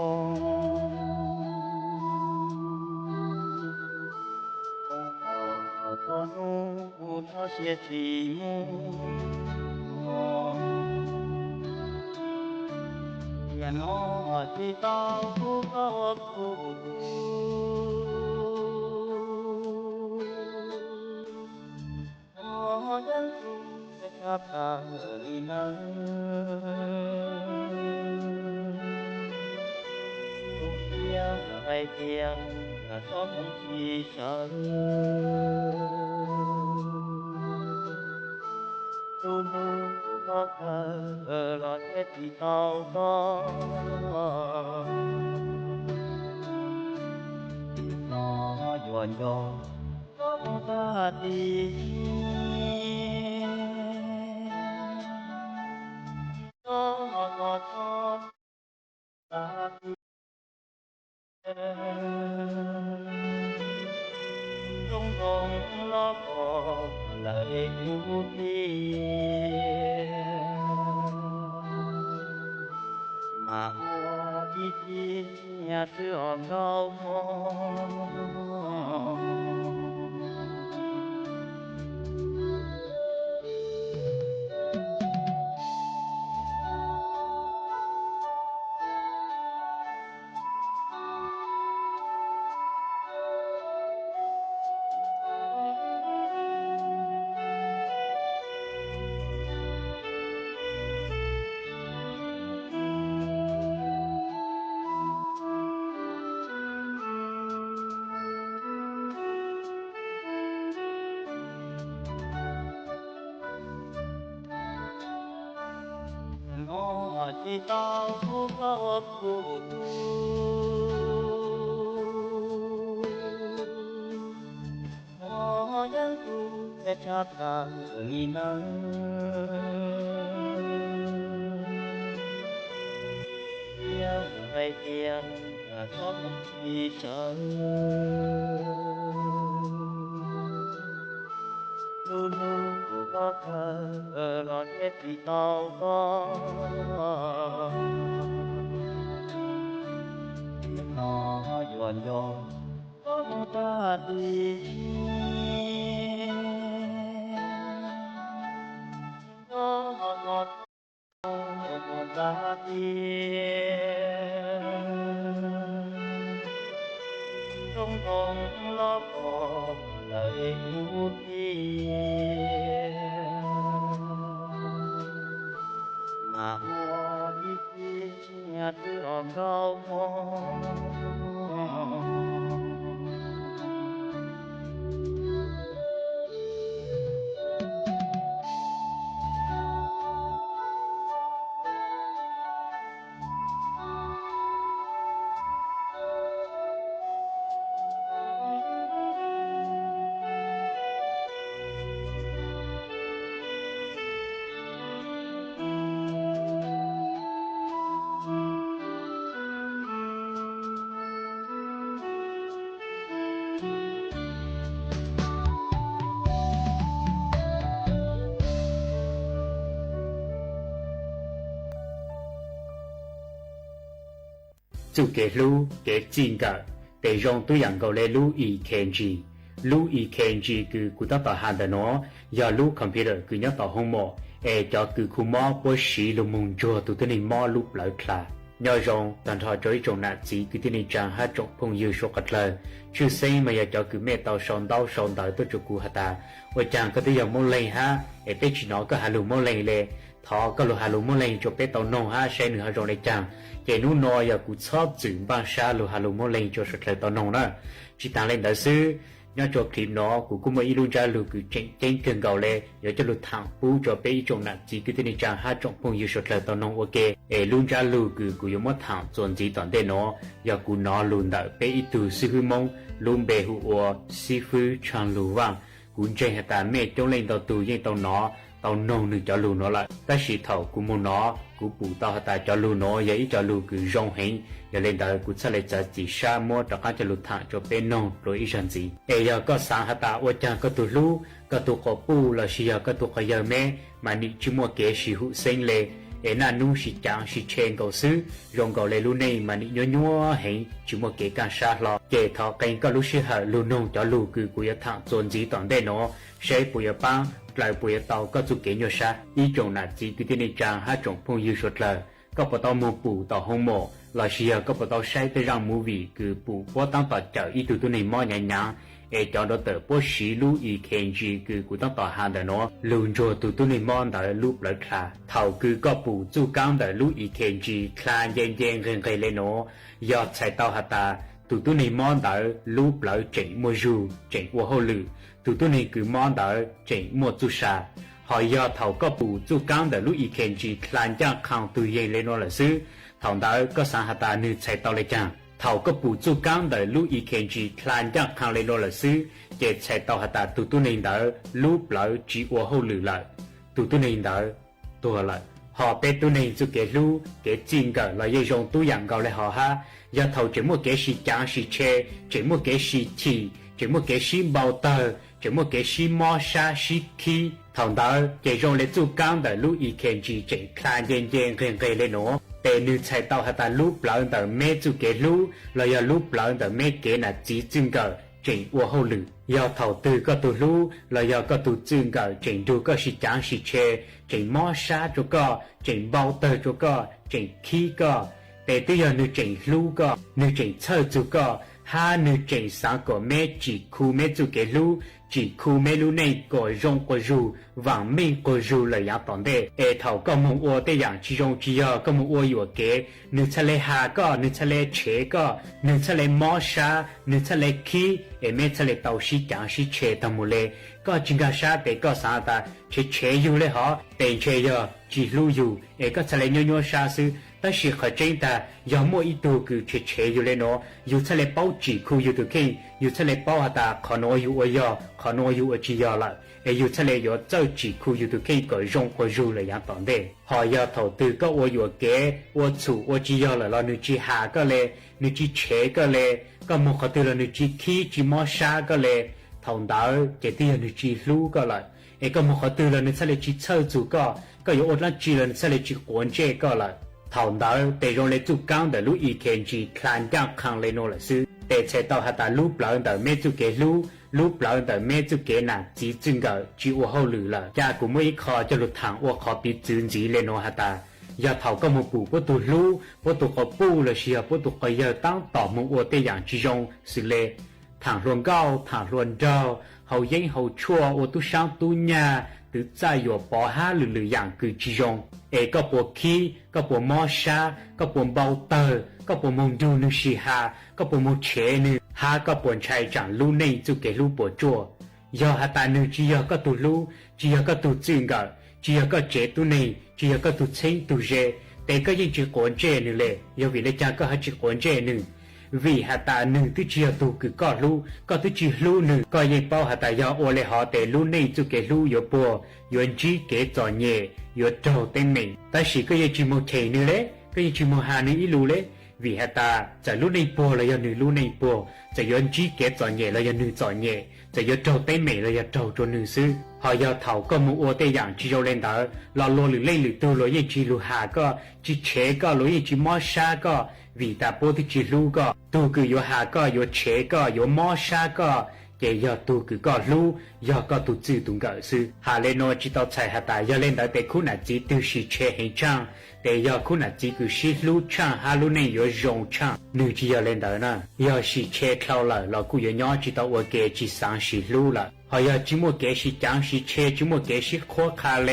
nó nó sẽ chỉ nó chỉ tao cũng có nó dân sẽ khắp cả đời nơi kia ai kia là xót chỉ sợ luôn có thơ là thế thì tao có nó dồn dồn có ta đi nó ta đi trong lòng nó còn lại chút đi mà đi nhà xưa cao chỉ tao có phụ nó nhớ tu sẽ chát cả người nắng yêu ngày tiền là có gì chờ luôn luôn có thơ lo hết vì tao có nó dọn dọn có ta đi nó ngọt ngọt ta đi trong lòng lo bỏ lời ngút đi mà hoa đi nhà tựa cao chủ kế lưu kế chính cả để rong tôi yang gọi là lưu ý khen gì cứ cụ ta bảo hàng đó giờ lưu computer cứ nhớ tao không mò cho cứ khu mò bớt xí lưu mông chua tụi tôi nên mò lúc lại khla nhớ rong tận thọ chơi trồng nát gì cứ tôi nên trang hát trồng phong yêu số cật lời chưa xây mà giờ cho cứ mẹ tao sòn đợi tôi cho cụ hạt ta và chàng có tôi giờ mò lên ha bé chỉ nó có hà lưu mò lên lệ thọ có lưu hà lưu mò lên cho bé tao nông ha xây nữa rong để chàng cái nụ nói giờ cũng chóp chừng bằng xa lù hà lù mô lên cho sạch lại tao nông đó chỉ tăng lên đại sư nhớ cho clip nó cũng mới luôn ra lù cứ trên cần gạo lệ giờ cho lù thẳng bù cho bé trong nặng chỉ cứ thế này chẳng hát trong phong yêu sạch lại tao nông ok luôn ra lù cứ cũng mất thẳng chuẩn chỉ toàn thế nó giờ cũng nó luôn đợi bé ít từ sư hư mông luôn bề hụa sư hư tràn lù vàng cũng trên hạt ta mẹ trong lên tao từ trên tao nó tao nông được cho lù nó lại ta chỉ thầu cũng muốn nó cũng bù tao ta cho lù nó vậy cho lù cứ rong hình giờ lên đời cũng sẽ lại chỉ sa mua cho các cho lù thẳng cho bên nông rồi ý rằng gì giờ có sáng hạt ta ở trang có tụ lù có tụ có bù là chỉ giờ có tụ có giờ mẹ mà đi chỉ mua kế chỉ hụt sinh lệ na nu chỉ chẳng chỉ chen cầu sư rong cầu lệ lù này mà đi nhua hình chỉ mua kế càng xa lo kế thọ kênh có lù chỉ hở lù nông cho lù cứ cũng thẳng chuẩn gì toàn đây nó sẽ bù băng lại bùi tàu có chủ kế nhiều sa ý trồng là chỉ cứ thế này trang hát trồng phong yêu sốt lời có bắt tàu mua bù tàu không mổ là xìa có bắt tàu sai tới răng mua vị cứ bù bó tăng tàu chở ý từ này mò nhẹ nhàng cho đó tờ bó xí lú ý khen gì cứ cũng tăng tàu hàng đời nó lùn rồi từ này mò đời lúc lại khá thầu cứ có bù chú căng đời lú ý khen gì khá dên gần gây lên nó do chạy tàu hạt ta từ này mò đời lúc lại chạy mua dù chạy qua hồ lử từ này cứ mong đợi chạy mua chú sa họ giờ thầu có bù chú căng để lúc ý khen chỉ làm cho khang từ yên lên nó là sư thầu đợi có sáng hạt ta nữ chạy tàu lên chăng thầu có bù chú căng để lúc ý khen chỉ làm cho khang lên nó là sư để chạy tàu hạt ta từ này đợi lúc lại chỉ qua hậu lử lại từ này đợi tôi lại họ biết tôi này chú cái lu cái chính cả là dây rong tôi养gọi lại họ ha giờ thầu chỉ một cái gì chẳng gì chê chỉ một cái gì chỉ một cái gì bao tờ chỉ một cái gì mò sa gì khi thằng đó cái rong lấy chú căng để lúc ý khen chỉ chạy khai dên gần lên nó แต่นึกใช้เตาหาตาลูกเปล่าแต่แม่จุเกลูเราอย่าลูกเปล่าแต่แม่เกน่ะจีจึงก็เจ๋งวัวเขาหรืออย่าเท่าตือก็ตัวลูเราอย่าก็ตัวจึงก็เจ๋งดูก็สิจางสิเชเจ๋งมอชาจุก็เจ๋งเบาเตอจุก็เจ๋งขี้ก็แต่ตัวอย่านึกเจ๋งลูก็นึกเจ๋งเชิดจุก็หานึกเจ๋งสังก็แม่จีคูแม่จุเกลูchỉ khu mê lu này có rong có ru vàng minh có ru là giá tòn đê e thầu có mong ô tê yang chỉ rong chỉ ya có mong ô yu kế nữ cha lê hà có nữ cha lê chế có nữ cha lê mò sa nữ cha lê khí e mẹ cha lê tàu xí chẳng xí chế tầm mù lê có chính cả sa để có sa ta chế yu lê họ để chế ya chỉ lu yu e có cha lê nhô sa sư ta chỉ khởi trên ta do mỗi ít đồ cứ chế yu lê nó yu cha lê bao chỉ khu yu từ khi yu cha lê bao ta khó nói yu ở ya khó nói yu ở chỉ ya lại e yu cha lê yo châu chỉ khu yu từ khi có rong có ru là giá tòn đê họ ya thầu từ có ô yu kế ô chủ ô chỉ ya là nữ chỉ hà có lê nữ chỉ chế có lê có một khó từ là nữ chỉ khí chỉ mò sa có lê thầu đó cái tiền nữ chỉ lu có lại e có một khó từ là nữ cha lê chỉ châu chủ có yếu ô lan chỉ là nữ cha lê chỉ cuốn chế có lại thầu đó để rồi lấy chủ cao để lúc ý kiến chỉ khăn cao khang lên nó là sư để chế tạo hạt ta lúc lão để mẹ chủ kế lúc lão để mẹ chủ kế nè chỉ chừng cái chỉ ô hậu lử là cha cũng mới khó cho lụt thẳng ô khó bị chừng gì lên nó hạt ta giờ thầu có một bù bố tụ có bù là xìa bố tụ có giờ tăng tỏ một ô tê dạng chỉ rong xử lệ thẳng luôn cao thẳng luôn trâu hậu danh hậu chua ô tu sang tu nhà từ在有包哈lử lử dạng cứ chỉ rong có bộ khí có bộ mò sa có bộ bao tờ có bộ mông du nữ sĩ hà có bộ mông chế nữ hà có bộ chạy chẳng lưu này chú kể lưu bộ chùa do hà ta nữ chỉ có tụ lưu chỉ có tụ chừng gạo chỉ có chế tụ này chỉ có tụ chênh tụ dễ để có những chữ cuốn chế nữ lệ do vì lấy cha có hai chữ cuốn chế nữ vì hà ta nữ tự chỉ tụ cứ có lưu có tự chỉ lưu nữ có những bao hà ta do ô lệ họ để lưu này chú kể lưu yếu bộ yếu chỉ kể trò nhẹ yếu trâu tên mình ta chỉ có những chữ một thể nữ lệ có những chữ một hà nữ ý lưu lệ vì hà taจะรู้ในปัวเลยยันรู้ในปัวจะย้อนจี้เกจจ่อเหย่เลยยันจ่อเหย่จะย้อนโจเต้เหม่เลยยันโจจนหนึ่งซื้อหอยาเถาก็มูโอเตอย่างจีโจเลนเดอรอโลหรือเล่หรือตัวโลยจีลูหาก็จีเชก็โลยจีมอชาก็vì ta bố thìจีลูก็ตัวคือโยหาก็โยเชก็โยมอชาก็เกี่ยตัวคือก็ลูยาก็ตัวจืดตุงก็ซื้อหาเลโนจีต่อใช้หาตายาเล่นแต่เด็กคุณอาจีตัวชีเชเห็นจังแต่ยาคุณอาจีคือชีลูช่างฮาลูเนี่ยยยงช่างนึกจียาเล่นแต่นะยาชีเชคลาวละเรากูยย้อนจีต่อว่าเกจีสังชีลูละหอยาจิโมเกชีจังชีเชจิโมเกชีโคคาเล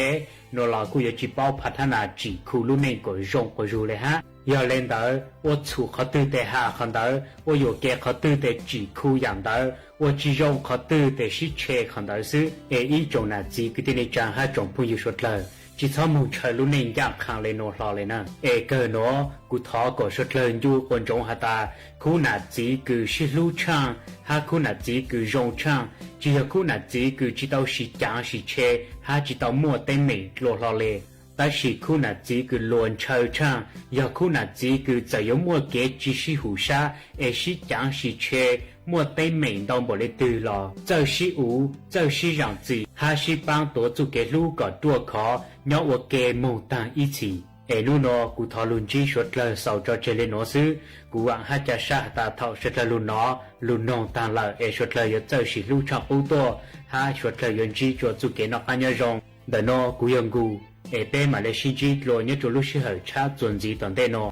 โนเรากูยจีเป้าพัฒนาจีคูลูเนี่ยก็ยงก็รู้เลยฮะยาเล่นแต่ว่าถูกเขาตื่นแต่หาคันแต่ว่าอยู่เกเขาตื่นแต่จีคูอย่างแต่ว่าจียงเขาตื่นแต่ชีเชคันแต่ซื้ออีจงน่ะจีคือที่ในจังหาจงพูดอยู่สุดเลยchỉ thọ mùng trời lúc này dạng khang lên nô lo lên nè, cơ nó cú thọ có xuất lên du quan trọng hả ta, cú nát chỉ cứ xí lú chang, ha cú nát chỉ cứ rong chang, chỉ là cú nát chỉ cứ chỉ tao xí chang xí che, ha chỉ tao mua tên mình lo lên, ta xí cú nát chỉ cứ luồn trời chang, giờ cú nát chỉ cứ chỉ có mua cái chỉ xí hủ sa, xí chang xí che. mua tay mình đông bộ lệ từ lò, giờ sĩ ủ, giờ sĩ rằng gì, ha sĩ bang tổ chủ cái lũ có đua khó, nhỏ ở kề mông tàng ý chỉ. Lũ nó cụ thọ lùn chi suốt lời sau cho chơi lên nó sư, cụ vàng ha cha sa ta thọ suốt lời lùn nông tàng lời, suốt lời ở giờ sĩ lũ trong ô tô, ha suốt lời yon chi cho chủ cái nó ăn nhớ rong, đợt nó cụ yon cụ, bên mà lệ sĩ chi lo nhớ cho lũ sĩ hở cha chuẩn gì toàn tên nó.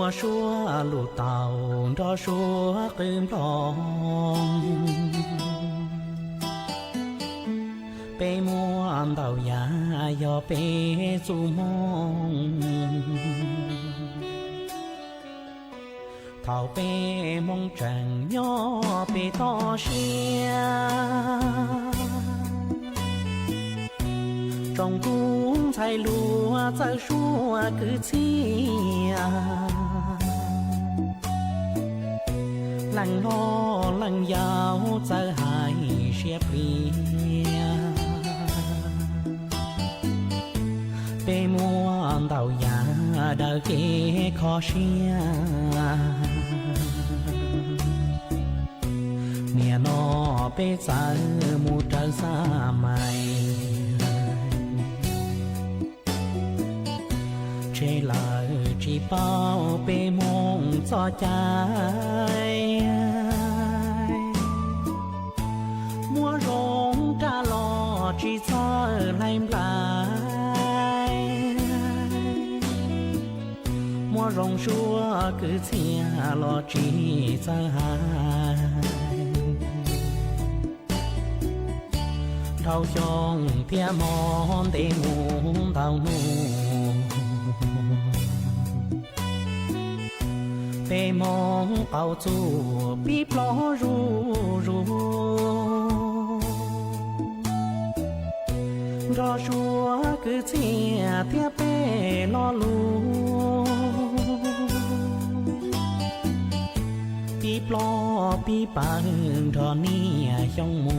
mùa xua lụt tàu đó xua cơm lòng bê mua muôn đầu ya yo pe su mong thảo pe mong chẳng nhỏ pe to xia trong cung thay lúa giờ xua cứ chia lăng lo lăng giáo giờ hai xếp lia pe muôn đầu ya đời kế khó xia mẹ nó pe giờ mu trở xa mày chế lời chỉ bao pe mong cho trái mua rong trả lo chỉ cho lại lại mua rong xua cứ chia lo chỉ cho hai thâu chong thia mòn để muốn thâu nu pe mong bao chu bi lo ru ru ro chua cứ chia thia pe lo lu bi lo bi bằng thọ ni trong mu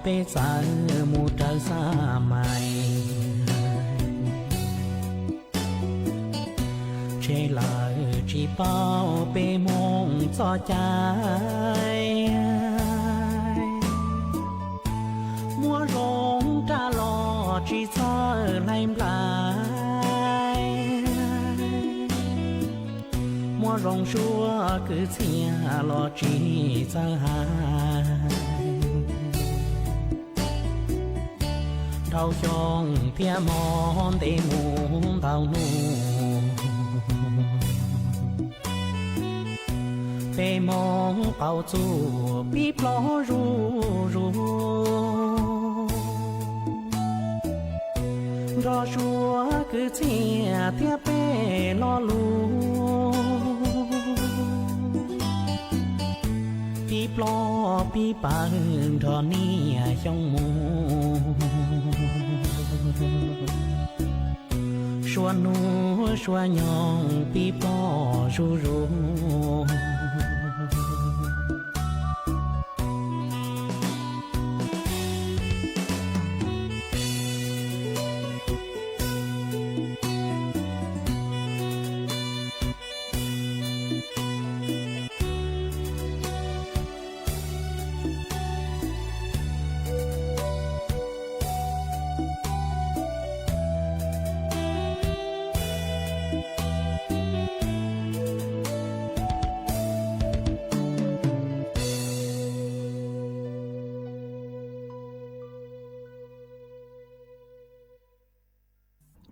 pe giờ mu trở xa mày chế lời chỉ bao pe mong cho trái mua rong trả lo chỉ cho lại lại mua rong xua cứ chia lo chỉ cho hai thâu chong thia mòn để muốn thâu nu pe mong bao chu bi lo ru ru ro chua cứ chia thia pe lo lu bi lo bi bằng thọ ni trong mu xua nu xua nhong pi po ru ru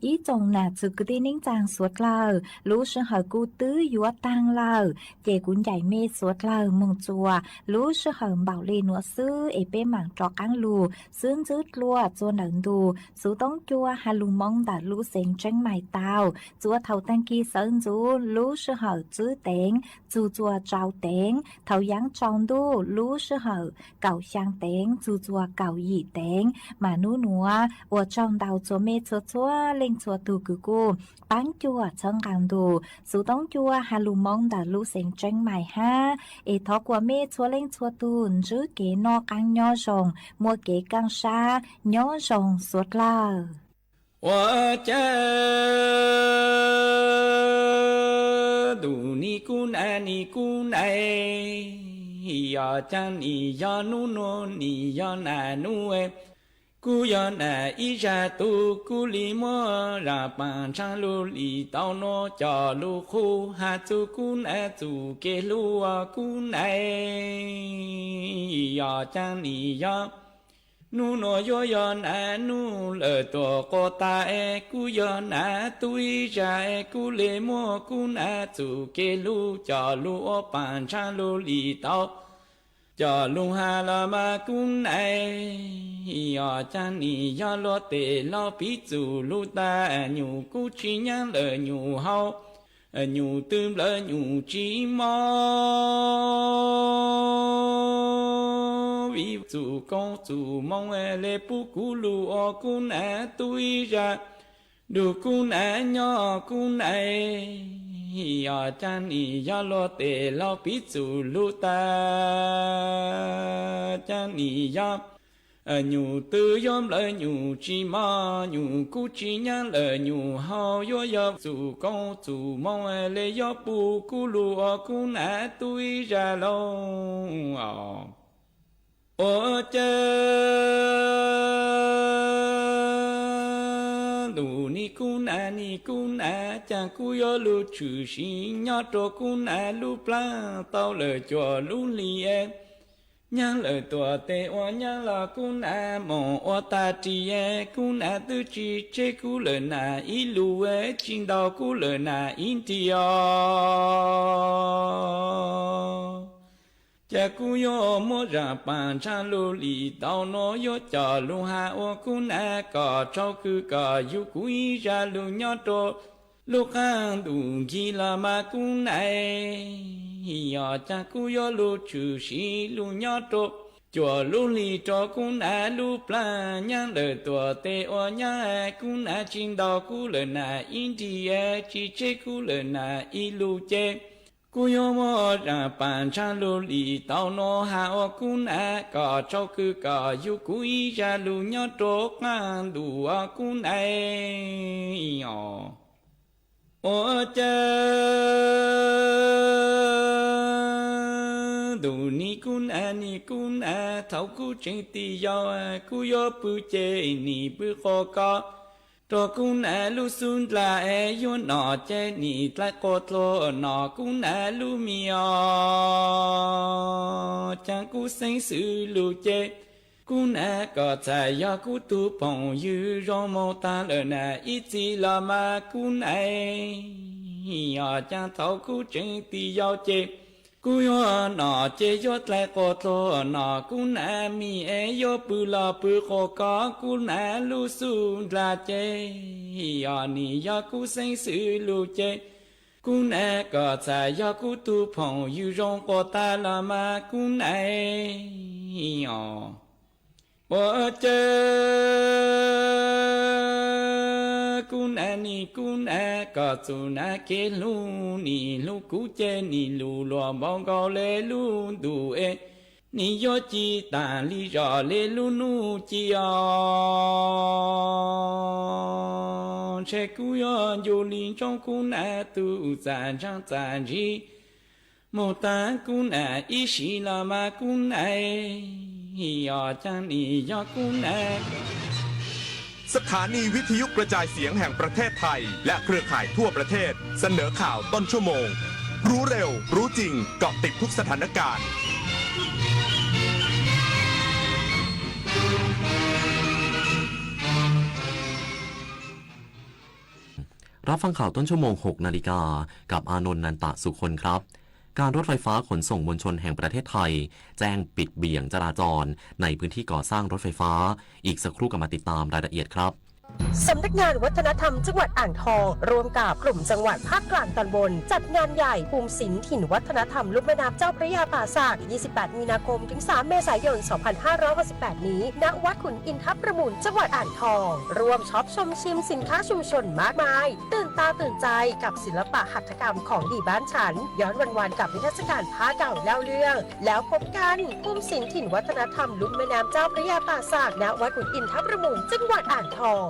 ý chồng nà chữ cứ tin nín chàng suốt lờ lú sư hở cu tứ yúa tăng lờ chè cuốn chạy mê suốt lờ mừng chùa lú sư hở bảo lê nụa sư ế bê mảng trọ cáng lù sướng dứt lùa chua nâng đù sú tông chua hà lù mong đã lú xanh tranh mài tàu chua thầu tăng kỳ sơn dũ lú sư hở chữ tên chù chua trao tên thầu giáng tròn đu lú sư hở cào sang tên chù chua cào yỉ tên mà nú nụa ua trong đào chua mê chua chua lên chua tù cử cô bán chua chân càng đồ sú tông chua hà lù mong đã lú xanh tranh mài ha ế thó của mê chua lên chua tù giữ kế no càng nhỏ rồng mua kế càng xa nhỏ rồng suốt là 我家ดูนี่กูนี่กูไหนยอจังนี่ยอนูโนนี่ยอนานูเอกูยอนาอีจาตูกูลีมัวราปังชาลูลีตาวโนจอลูคูหาจูกูจูเกลูกูไหนยอจังนี่ยอนูโนโยยอนานูเลตัวโกตากูยอนาตุยจากูเลมัวกูจูเกลูจอลูอปังชาลูลีตาวจอลุงฮาลามากุนไอยอจันนี่ยอลอเตลอปิจูลูตาญูกูชิญังเลญูเฮาญูตึมเลญูจีมอวิจูกงจูมองเลปุกูลูอกุนตุยจาดูกุนยอกุนยอจันนี่ยอลอเตลอปิจูลูตาจันนี่ยอญูตือยอมเลญูจีมาญูกูจีญังเลญูเฮายอยอจูกงจูมองเลยอปูกูลูอกุนตุยจาลงโอเจดูนี่กูจังกูยอลูชูชิญอตกูลูปลาเต้าเลยจอลูลียังเลยตัวเตวยังละกูมองอตาจีกูตุจีเจกูเลยนาอีลูจิงดาวกูเลยนาอินเดียจะกูยอมราปังชาลูลีตาวโนยอจอลุหาอกูก็ชอบคือก็ยุกุยจาลุญอโตลูกขังดูกีลามากูยอจะกูยอลูชูชีลุญอโตจอลุลีจอกูลูปลายังเลยตัวเตอยังกูจิงดาวกูเลยนาอินเดียจีเจกูเลยนาอีลูเจกูยอมราปังชาลูลีตาวโนหากูก็ชอบคือก็ยุกุยจาลุญอโตขังดูกูโอเจดูนี่กูเท่ากูจิงตียอกูยอปูเจนี่ปูขอกอตัวกูลูสุนลาโยนอเจนี่ตะโกโตนอกูลูมีอจังกูเซงสือลูเจกูก็จะยากูตูปองยูรอมตาเลนะอิจิลามากูยาจังเท่ากูจิงตียาเจกูยอนอเจยอตะโกโตนอกูมียอปุลาปุโคกากูลูสุลาเจยานี่ยากูเซงสือลูเจกูก็จะยากูตูปองยูรองกตาลามากูโอเจกูนี่ก็จูนาเกลูนี่ลูกูเจนี่ลูลวมองก็เลลูดูนี่ยอจีตาลีจอเลลูนูจียอเชกูยอนโยลินจงกูตูจานจังจานจีโมตากูอิชิลามากูยอจังนี่ยอกูสถานีวิทยุกระจายเสียงแห่งประเทศไทยและเครือข่ายทั่วประเทศเสนอข่าวต้นชั่วโมงรู้เร็วรู้จริงเกาะติดทุกสถานการณ์รับฟังข่าวต้นชั่วโมง 6 นาฬิกากับอานนท์ นันตะสุคนครับการรถไฟฟ้าขนส่งมวลชนแห่งประเทศไทยแจ้งปิดเบี่ยงจราจรในพื้นที่ก่อสร้างรถไฟฟ้าอีกสักครู่กลับมาติดตามรายละเอียดครับ สำนักงานวัฒนธรรมจังหวัดอ่างทองร่วมกับกลุ่มจังหวัดภาคกลางตอนบนจัดงานใหญ่ภูมิศิลป์ถิ่นวัฒนธรรมลุ่มแม่น้ำเจ้าพระยาป่าสัก 28 มีนาคมถึง 3 เมษายน 2568 นี้ณวัดขุนอินทประมูลจังหวัดอ่างทองร่วมช็อปชมชิมสินค้าชุมชนมากมายตื่นตาตื่นใจกับศิลปะหัตถกรรมของดีบ้านฉันย้อนวันๆกับนิทรรศการผ้าเก่าเล่าเรื่องแล้วพบกันภูมิศิลป์ถิ่นวัฒนธรรมลุ่มแม่น้ำเจ้าพระยาป่าสักณวัดขุนอินทประมูลจังหวัดอ่างทอง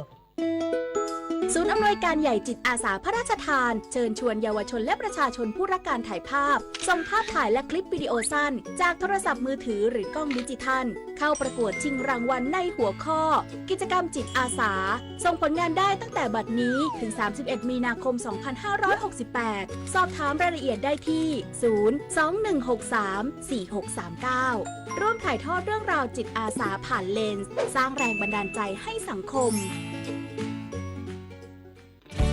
ศูนย์อำนวยการใหญ่จิตอาสาพระราชทานเชิญชวนเยาวชนและประชาชนผู้รักการถ่ายภาพส่งภาพถ่ายและคลิปวิดีโอสั้นจากโทรศัพท์มือถือหรือกล้องดิจิทัลเข้าประกวดชิงรางวัลในหัวข้อกิจกรรมจิตอาสาส่งผลงานได้ตั้งแต่บัดนี้ถึง31มีนาคม2568สอบถามรายละเอียดได้ที่021634639ร่วมถ่ายทอดเรื่องราวจิตอาสาผ่านเลนส์สร้างแรงบันดาลใจให้สังคม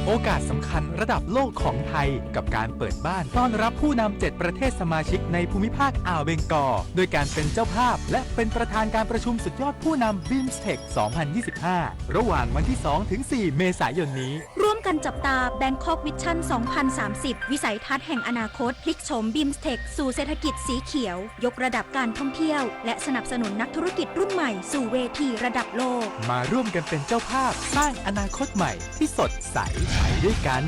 โอกาสสำคัญระดับโลกของไทยกับการเปิดบ้านต้อนรับผู้นำ7ประเทศสมาชิกในภูมิภาคอ่าวเบงกอลโดยการเป็นเจ้าภาพและเป็นประธานการประชุมสุดยอดผู้นำ BIMSTEC 2025 ระหว่างวันที่ 2-4 เมษายนนี้ร่วมกันจับตา Bangkok Vision 2030 วิสัยทัศน์แห่งอนาคตพลิกโฉม BIMSTEC สู่เศรษฐกิจสีเขียวยกระดับการท่องเที่ยวและสนับสนุนนักธุรกิจรุ่นใหม่สู่เวทีระดับโลกมาร่วมกันเป็นเจ้าภาพสร้างอนาคตใหม่ที่สดใสไปด้วยกัน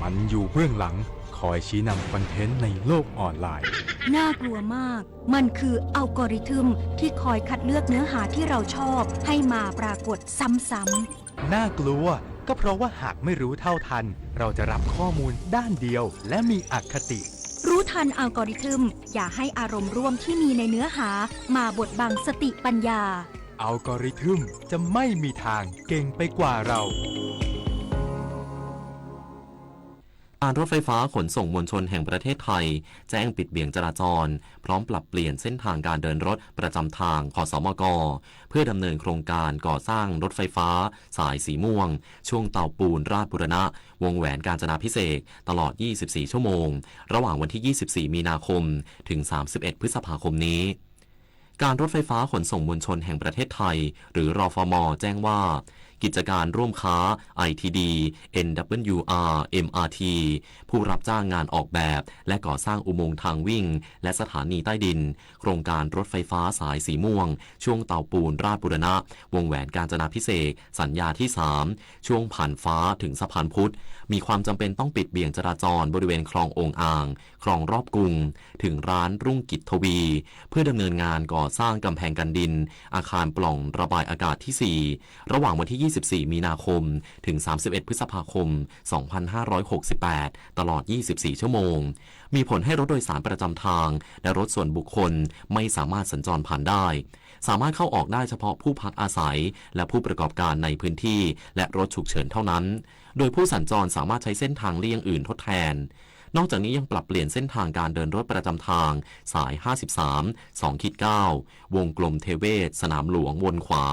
มันอยู่เบื้องหลังคอยชี้นำคอนเทนต์ในโลกออนไลน์น่ากลัวมากมันคืออัลกอริทึมที่คอยคัดเลือกเนื้อหาที่เราชอบให้มาปรากฏซ้ำๆน่ากลัวก็เพราะว่าหากไม่รู้เท่าทันเราจะรับข้อมูลด้านเดียวและมีอคติรู้ทันอัลกอริทึมอย่าให้อารมณ์ร่วมที่มีในเนื้อหามาบดบังสติปัญญาอัลกอริทึมจะไม่มีทางเก่งไปกว่าเราการรถไฟฟ้าขนส่งมวลชนแห่งประเทศไทยแจ้งปิดเบี่ยงจราจรพร้อมปรับเปลี่ยนเส้นทางการเดินรถประจำทางขสมกเพื่อดำเนินโครงการก่อสร้างรถไฟฟ้าสายสีม่วงช่วงเตาปูนราชบุรณะวงแหวนกาญจนาภิเษกตลอด24ชั่วโมงระหว่างวันที่24มีนาคมถึง31พฤษภาคมนี้การรถไฟฟ้าขนส่งมวลชนแห่งประเทศไทยหรือรฟม.แจ้งว่ากิจการร่วมค้า ITD NWR MRT ผู้รับจ้างงานออกแบบและก่อสร้างอุโมงค์ทางวิ่งและสถานีใต้ดินโครงการรถไฟฟ้าสายสีม่วงช่วงเตาปูนราชบุรณะวงแหวนกาญจนาภิเษกสัญญาที่3ช่วงผ่านฟ้าถึงสะพานพุทธมีความจำเป็นต้องปิดเบี่ยงจราจรบริเวณคลององอ่างคลองรอบกรุงถึงร้านรุ่งกิจทวีเพื่อดำเนินงานก่อสร้างกำแพงกันดินอาคารปล่องระบายอากาศที่4ระหว่างวันที่24มีนาคมถึง31พฤษภาคม2568ตลอด24ชั่วโมงมีผลให้รถโดยสารประจำทางและรถส่วนบุคคลไม่สามารถสัญจรผ่านได้สามารถเข้าออกได้เฉพาะผู้พักอาศัยและผู้ประกอบการในพื้นที่และรถฉุกเฉินเท่านั้นโดยผู้สัญจรสามารถใช้เส้นทางเลี่ยงอื่นทดแทนนอกจากนี้ยังปรับเปลี่ยนเส้นทางการเดินรถประจำทางสาย53 2-9 วงกลมเทเวศสนามหลวงวนขวา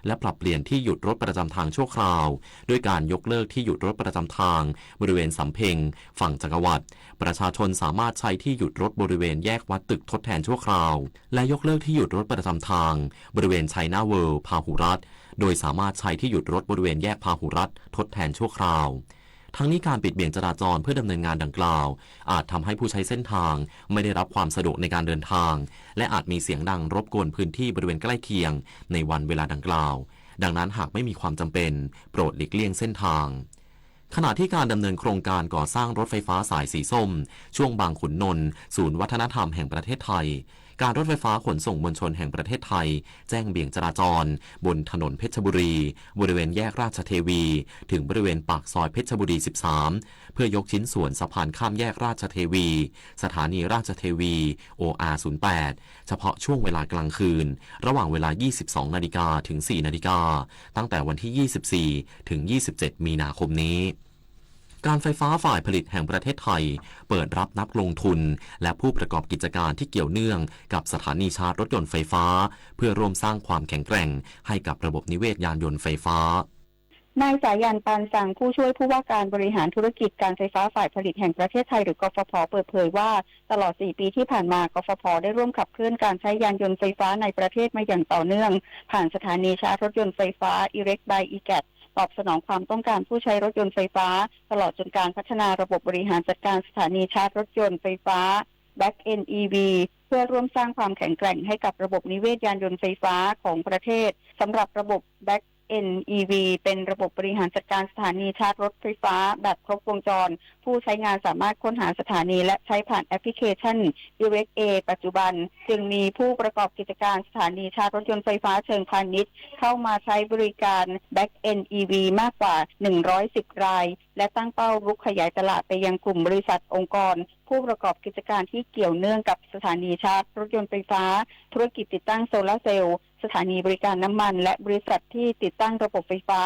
และปรับเปลี่ยนที่หยุดรถประจำทางชั่วคราวด้วยการยกเลิกที่หยุดรถประจำทางบริเวณสำเพ็งฝั่งจักรวรรดิประชาชนสามารถใช้ที่หยุดรถบริเวณแยกวัดตึกทดแทนชั่วคราวและยกเลิกที่หยุดรถประจำทางบริเวณไชน่าเวิลด์พาหุรัตน์โดยสามารถใช้ที่หยุดรถบริเวณแยกพาหุรัตน์ทดแทนชั่วคราวทั้งนี้การปิดเบี่ยงจราจรเพื่อดำเนินงานดังกล่าวอาจทำให้ผู้ใช้เส้นทางไม่ได้รับความสะดวกในการเดินทางและอาจมีเสียงดังรบกวนพื้นที่บริเวณใกล้เคียงในวันเวลาดังกล่าวดังนั้นหากไม่มีความจำเป็นโปรดหลีกเลี่ยงเส้นทางขณะที่การดำเนินโครงการก่อสร้างรถไฟฟ้าสายสีส้มช่วงบางขุนนนท์ศูนย์วัฒนธรรมแห่งประเทศไทยการรถไฟฟ้าขนส่งมวลชนแห่งประเทศไทยแจ้งเบี่ยงจราจรบนถนนเพชรบุรีบริเวณแยกราชเทวีถึงบริเวณปากซอยเพชรบุรี13เพื่อยกชิ้นส่วนสะพานข้ามแยกราชเทวีสถานีราชเทวี OR08 เฉพาะช่วงเวลากลางคืนระหว่างเวลา 22 นาฬิกาถึง 4 นาฬิกาตั้งแต่วันที่ 24 ถึง 27 มีนาคมนี้การไฟฟ้าฝ่ายผลิตแห่งประเทศไทยเปิดรับนักลงทุนและผู้ประกอบกิจการที่เกี่ยวเนื่องกับสถานีชาร์จรถยนต์ไฟฟ้าเพื่อร่วมสร้างความแข็งแกร่งให้กับระบบนิเวศยานยนต์ไฟฟ้านายสายัน ปานสังผู้ช่วยผู้ว่าการบริหารธุรกิจการไฟฟ้าฝ่ายผลิตแห่งประเทศไทยหรือกฟผ.เปิดเผยว่าตลอด4ปีที่ผ่านมากฟผ.ได้ร่วมขับเคลื่อนการใช้ยานยนต์ไฟฟ้าในประเทศมาอย่างต่อเนื่องผ่านสถานีชาร์จรถยนต์ไฟฟ้า Erect by EGATตอบสนองความต้องการผู้ใช้รถยนต์ไฟฟ้าตลอดจนการพัฒนาระบบบริหารจัดการสถานีชาร์จรถยนต์ไฟฟ้า Back-end EV เพื่อร่วมสร้างความแข็งแกร่งให้กับระบบนิเวศยานยนต์ไฟฟ้าของประเทศสำหรับระบบ Back NEV เป็นระบบบริหารจัดการสถานีชาร์จรถไฟฟ้าแบบครบวงจรผู้ใช้งานสามารถค้นหาสถานีและใช้ผ่านแอปพลิเคชัน DirectA ปัจจุบันจึงมีผู้ประกอบกิจการสถานีชาร์จรถยนต์ไฟฟ้าเชิงพาณิชย์เข้ามาใช้บริการ Back NEV มากกว่า110รายและตั้งเป้ารุกขยายตลาดไปยังกลุ่มบริษัทองค์กรผู้ประกอบกิจการที่เกี่ยวเนื่องกับสถานีชาร์จรถยนต์ไฟฟ้าธุรกิจติดตั้งโซลาร์เซลล์สถานีบริการน้ำมันและบริษัทที่ติดตั้งระบบไฟฟ้า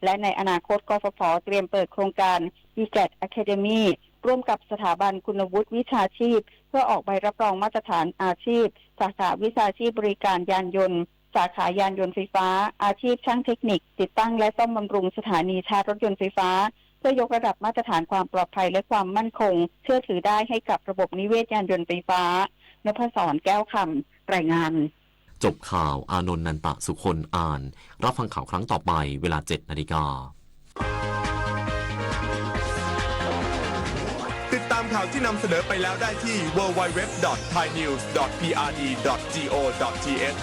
และในอนาคตกฟผ.เตรียมเปิดโครงการ EGAT Academy ร่วมกับสถาบันคุณวุฒิวิชาชีพเพื่อออกใบรับรองมาตรฐานอาชีพสาขาวิชาชีพบริการยานยนต์สาขายานยนต์ไฟฟ้าอาชีพช่างเทคนิคติดตั้งและซ่อมบำรุงสถานีชาร์จรถยนต์ไฟฟ้าเพื่อยกระดับมาตรฐานความปลอดภัยและความมั่นคงเชื่อถือได้ให้กับระบบนิเวศยานยนต์ไฟฟ้านพศรแก้วคำรายงานจบข่าวอานนท์นันตะสุคนอ่านรับฟังข่าวครั้งต่อไปเวลา 7 นาฬิกาติดตามข่าวที่นำเสนอไปแล้วได้ที่ www.thainews.prd.go.th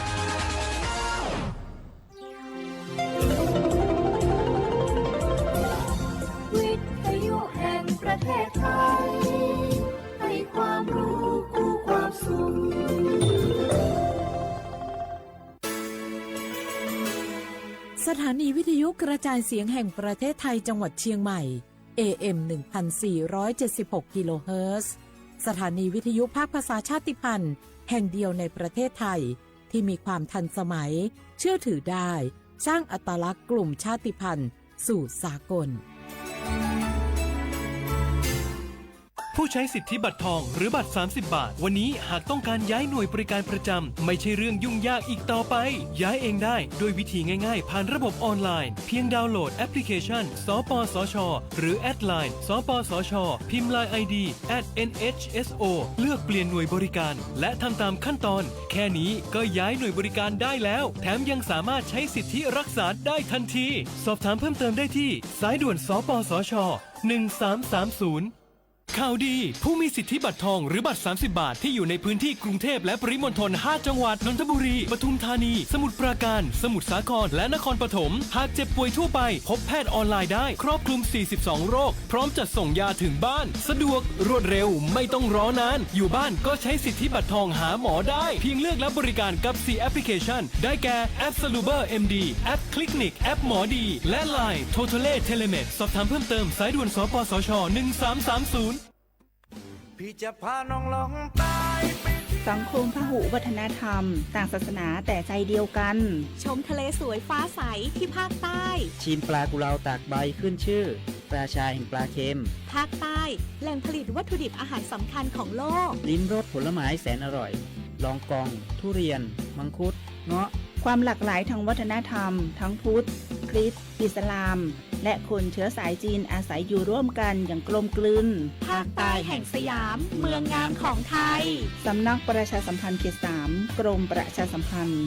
วิทยุแห่งประเทศไทยให้ความรู้คู่ความสุขสถานีวิทยุกระจายเสียงแห่งประเทศไทยจังหวัดเชียงใหม่ AM 1476 กิโลเฮิรตซ์สถานีวิทยุภาคภาษาชาติพันธุ์แห่งเดียวในประเทศไทยที่มีความทันสมัยเชื่อถือได้สร้างอัตลักษณ์กลุ่มชาติพันธุ์สู่สากล ผู้ใช้สิทธิบัตรทองหรือบัตร30 บาทวันนี้หากต้องการย้ายหน่วยบริการประจำไม่ใช่เรื่องยุ่งยากอีกต่อไปย้ายเองได้ด้วยวิธีง่ายๆผ่านระบบออนไลน์เพียงดาวน์โหลดแอปพลิเคชันสปสช.หรือแอดไลน์สปสช.พิมพ์ LINE ID @NHSO เลือกเปลี่ยนหน่วยบริการและทำตามขั้นตอนแค่นี้ก็ย้ายหน่วยบริการได้แล้วแถมยังสามารถใช้สิทธิรักษาได้ทันทีสอบถามเพิ่มเติมได้ที่สายด่วนสปสช1330ข่าวดีผู้มีสิทธิบัตรทองหรือบัตร30 บาทที่อยู่ในพื้นที่กรุงเทพและปริมณฑล5จังหวัดนนทบุรีปทุมธานีสมุทรปราการสมุทรสาครและนครปฐมหากเจ็บป่วยทั่วไปพบแพทย์ออนไลน์ได้ครอบคลุม42โรคพร้อมจัดส่งยาถึงบ้านสะดวกรวดเร็วไม่ต้องรอนานอยู่บ้านก็ใช้สิทธิบัตรทองหาหมอได้เพียงเลือกรับบริการกับ4แอปพลิเคชันได้แก่แอป Saluber MD แอป Clinic แอปหมอดีและ LINE Totale Telemed สอบถามเพิ่มเติมสายด่วนสปสช1330พี่จะพาน้องลองใต้สังคมพหุวัฒนธรรมต่างศาสนาแต่ใจเดียวกันชมทะเลสวยฟ้าใสที่ภาคใต้ชิมปลากุเลาตากใบขึ้นชื่อราชาแห่งปลาเค็มภาคใต้แหล่งผลิตวัตถุดิบอาหารสำคัญของโลกลิ้มรสผลไม้แสนอร่อยลองกองทุเรียนมังคุดเงาะความหลากหลายทางวัฒนธรรมทั้งพุทธคริสต์อิสลามและคนเชื้อสายจีนอาศัยอยู่ร่วมกันอย่างกลมกลืนภาคใต้แห่งสยามเมืองงามของไทยสำนักประชาสัมพันธ์เขต 3 กรมประชาสัมพันธ์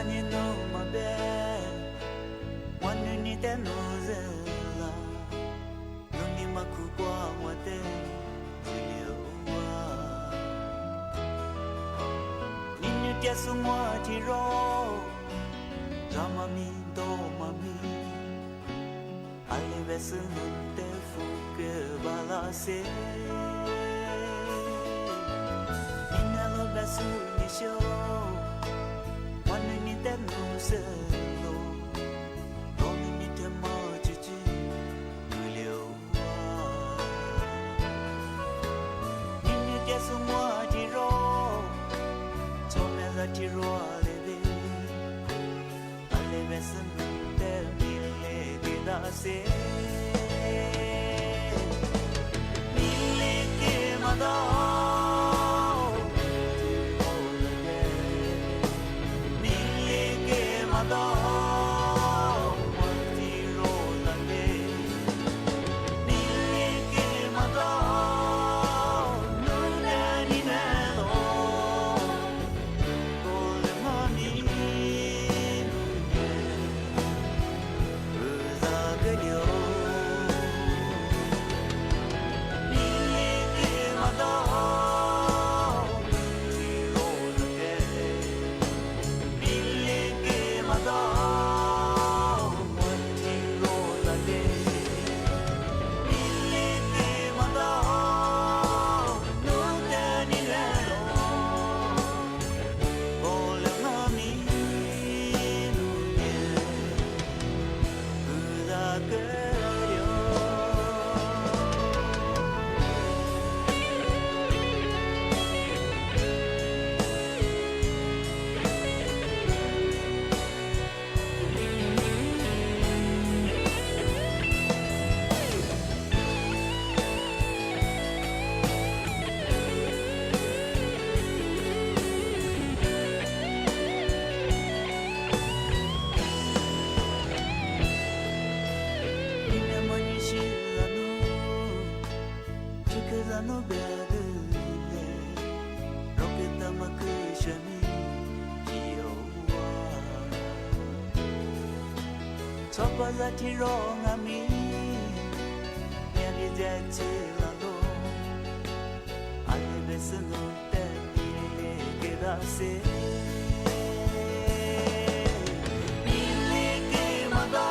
你弄么别，我女你的路人了，弄你嘛苦瓜我的自由啊，你女的是我的肉，让妈咪都妈咪，阿里为是弄的福个巴拉塞。su ni sho wan ni te no se lo do ni te mo chi chi lu liu ni te su mo ti ro cho me za ti ro le de ale me sun te mi le de da se mi le ke ma da za ti ro nga mi ya ni ja che la lo ale be se no te mi le ke da se mi le ke ma da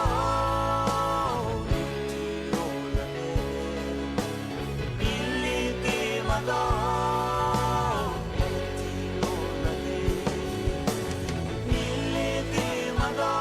ti ro la le mi le ke ma da ti ro la le mi le ke ma da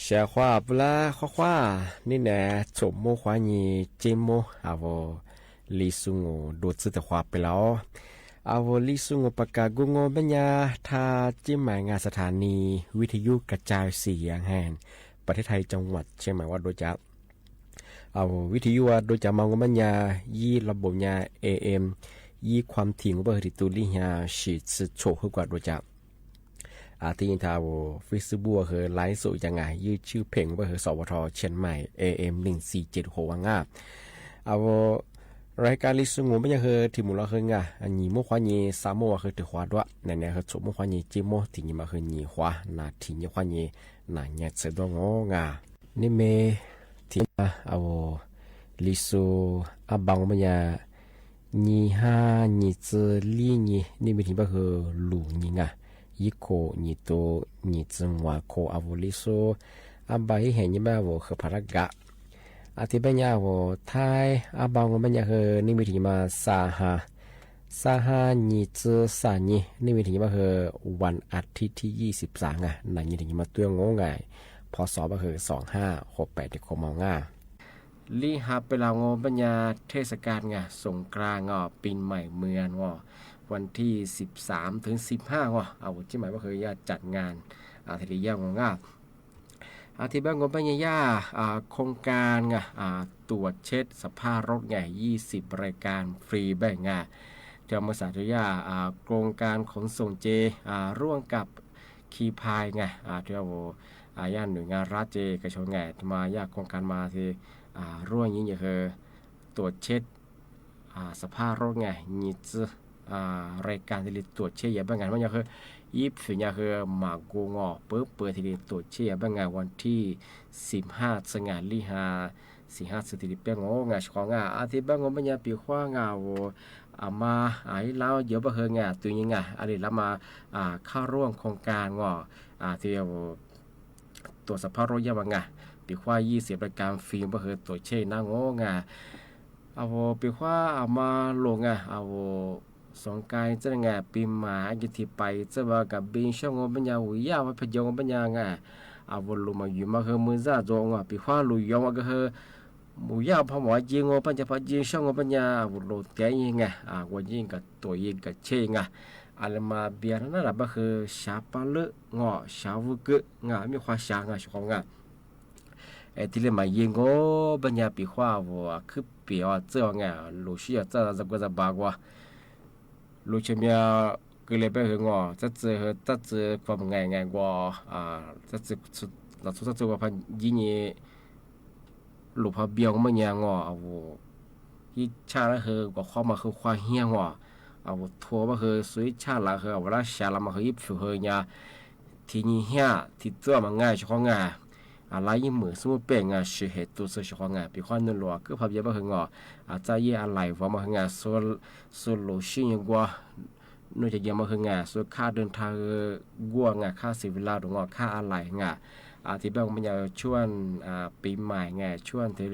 เสียว่าปลาข้านี่แน่จบโมควานีเจโมอาวลิซุงโอโดดซึตะควาไปแล้วอาวลิซุงโอปากากุงโอบัญญาทาจิ้มหมายงานสถานีวิทยุกระจายเสียงแห่งประเทศไทยจังหวัดเชียงใหม่ว่าโดยจะเอาวิทยุโดยจะมองบัญญายี่ระบบยา AM ยี่ความถี่ของเบอร์ติตุลิฮาฉีดสึโชขึ้นกว่าโดยจะที่ยินทาวฟิสบัวคือไลฟ์สดยังไงยืดชื่อเพลงว่าคือสวทเชียงใหม่ AM 1476วังงาเอารายการลิสงไม่ยังคือที่มูลคืองาอันนี้มุขวานีสามโมคือถือขวาด้วยเนี่ยคือสมมุขวานีจิโมที่นี่มาคือนีขวานาที่นี่ขวานีนาเนี่ยเสดงงานี่เมที่เอาลิสุอาบังมันยานีห้านีจือลีนีนี่เป็นที่มาคือหลูนีงา一口你都你真话口阿乌里说阿爸一黑你妈我和帕拉嘎อาทิตย์ปัญญาโวไทยอาบางปัญญาคือนี่วิธีมาสาหาญีจื้อสาญีนี่วิธีมาคือวันอาทิตย์ที่23นั่นนี่ถึงมาตัวงงไงพศก็คือ2568ที่คมง่าลีฮับไปลาวงปัญญาเทศกาลไงสงกรานต์ปีใหม่เมืองวันที่13ถึง15เอาที่หมายว่าคือญาติจัดงานทีนี้ย่างง่าอาทิตย์บ้างงปัญญาโครงการไงตรวจเช็ดสภาพรถไง20รายการฟรีแบ่งไงเจ้ามาสาธยาโครงการขนส่งเจร่วมกับคีพายไงเจ้าย่านหน่วยงานรัฐเจกระชงไงมาญาโครงการมาที่ร่วมยิ่งคือตรวจเช็ดสภาพรถไงยี่จื้อรายการที่ตรวจเช็ดอย่างบ้างไงมันก็คือ20เนี่ยคือหมากกูงอเปิดที่ตรวจเช็ดบ้างไงวันที่15สงานลีหา45สถิติเปียงงงของอาทิตย์บ้างงมันยังปีขว้างมาไอ้เราเดี๋ยวบ่เฮงตัวยังไงอะไรแล้วมาเข้าร่วมโครงการที่ตรวจสภาพรถยังไงปีขว้า20รายการฟรีบ่เฮตรวจเช็ดนางงเอาปีขว้ามาลงสงกรานต์จะไงปีใหม่กิจไปจะว่ากับบินช่องปัญญาวิยาว่าพยองปัญญาไงลงมาอยู่มาคือมือซ่าจงปีขว้าลุยยองว่าก็คือมูยาพอหมอยิงปัญญาพยิงช่องปัญญาโลเตียยิงไงวันยิงกับตัวยิงกับเชงอะไรมาเบียร์นั่นแหละก็คือชาปะลึชาวุกมีความชาช่องที่เรียกมายิงปัญญาปีขว้าว่าคือเปียวเจ้าไงลูเชียเจ้าจะก็จะบากว่าลูเชียก็เลยไปหึงจะเจอความไงกว่าจะเจอเราทุกตัวพันยิงลูกพาเบียงมันยังยี่ชาละคือก็เข้ามาคือความเหี้ยทัวร์มาคือสวยชาละคือเวลาชาละมาคือยิบฝืนเนี่ยที่นี่เหี้ยที่ตัวมันง่ายช่องอะไรยิ่งเหมือนสมมติเป็นสิเหตุตัวเสียช่องปีความนั่นหรอกคือพาเบียงมาคือใจเยี่ยอะไรว่ามาคือส่วนโลชิงกว่านู่นจะยังมาคือส่วนค่าเดินทางกว่าค่าเสียเวลาตรงค่าอะไรที่บ้านมันจะช่วงปีใหม่ช่วงที่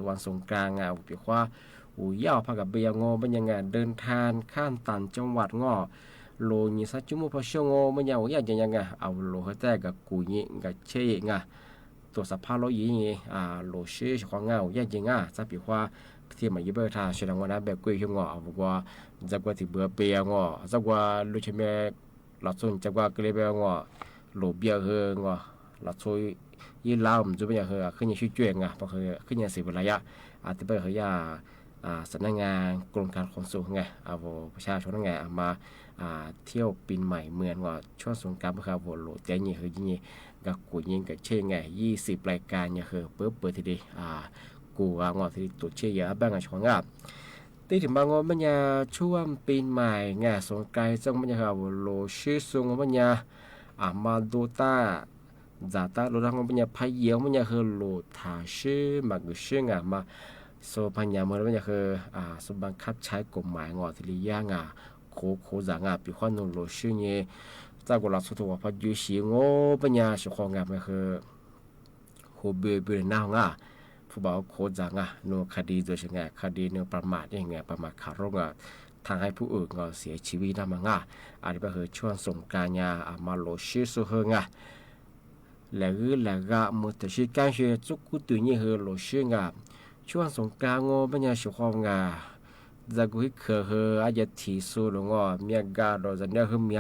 วันสงกรานต์ปีขว้ายาวพากับเบียงมันยังเดินทางข้ามต่างจังหวัดโลนี่สักชั่วโมงพอช่วงมันยังยังโลเขาแต่กับกูนี่กับเชยตัวสภาพรถยี่โลเชื่อของยังสักปีขว้าที่มายิบทาเชลังวันนั้นแบบกุยหัวว่าจักว่าที่เบื่อเบียงจักว่าลูกเชมหลับส่วนจักว่าเกลียเบียงโลเบียหลับช่วยยี่ลาวมันจะเป็นอย่างขึ้นยังช่วยจ่วยเพราะขึ้นยังสิบระยะที่เป็นสำนักงานกรมการขนส่งประชาชนมาเที่ยวปีใหม่เมืองช่วงสงกรานต์โหลดใจยี่ยี่กับกูยิงกับเช่20รายการเปิดทีเดีกูที่ตัวเชี่ยบ้างช่วงที่ถึงบางมันช่วงปีใหม่สงกรานต์จังมันโหลชื่อสงมันมาดูตาzata lo rang punya payau punya ke lo tashi magushi ma so panya mo punya ke so บังคับใช้กฎหมายที่เรียกโคจางปีขวัญโลชื่อเนี่ยจากกุหลาบสุดว่าพยุชีปัญญาสุขงมันคือโคเบื่อหน้าผู้บ่าวโคจางโนคดีโดยเฉพาะคดีเนื้อประมาทประมาทขาดโรคทางให้ผู้อื่นเสียชีวิตนั่นอันนี้ก็คือช่วงสงกรานต์มาโลชื่อสุเฮงแล้วมุตชิการเชื่อจุกุตุนี่คือโลชื่อช่วงสงกรานต์ปัญญาสุขจะกุยอาจจะที่สุดมีกาโดจะเนี่ยคือมี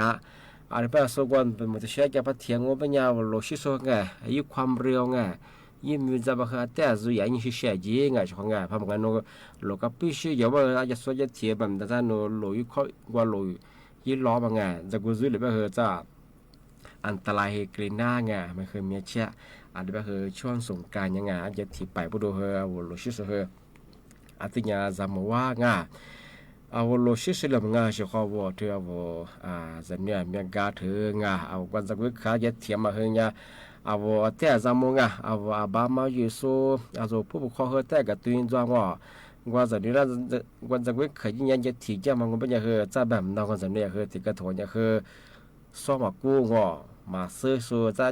อันนี้เป็นส่วนเป็นมุตชิการพัฒน์ปัญญาโลชื่อสุอายุความเร็วยิ่งมีจะมาแต่จุยยิ่งเสียจีสุขเพราะงั้นโลกับพี่ชื่อเยอะว่าอาจจะส่วนจะเทียบแบบแต่ถ้าโลยิ่งเขาว่าโลยิ่งล้อมาจะกุยเลยไปจะอันตรายกรีน่ามันคือมีเช่อันนี้ก็คือช่วงสงกรานต์อาจจะที่ไปบุดูโลชิสอัติญาจำว่าโลชิสเรื่องชิคาวเธอจะเนี่ยมีการเธอวันจักรวิขาจะเทียมมาแต่จำบามาอยู่สู้ผู้ปกครองแต่กับตัวจางว่าจะนี่วันจักรวิขายิ่งจะที่จะมันก็เป็นอย่างจะแบบน้องจะเนี่ยที่กระถางซ้อมกูมาซื้อจะ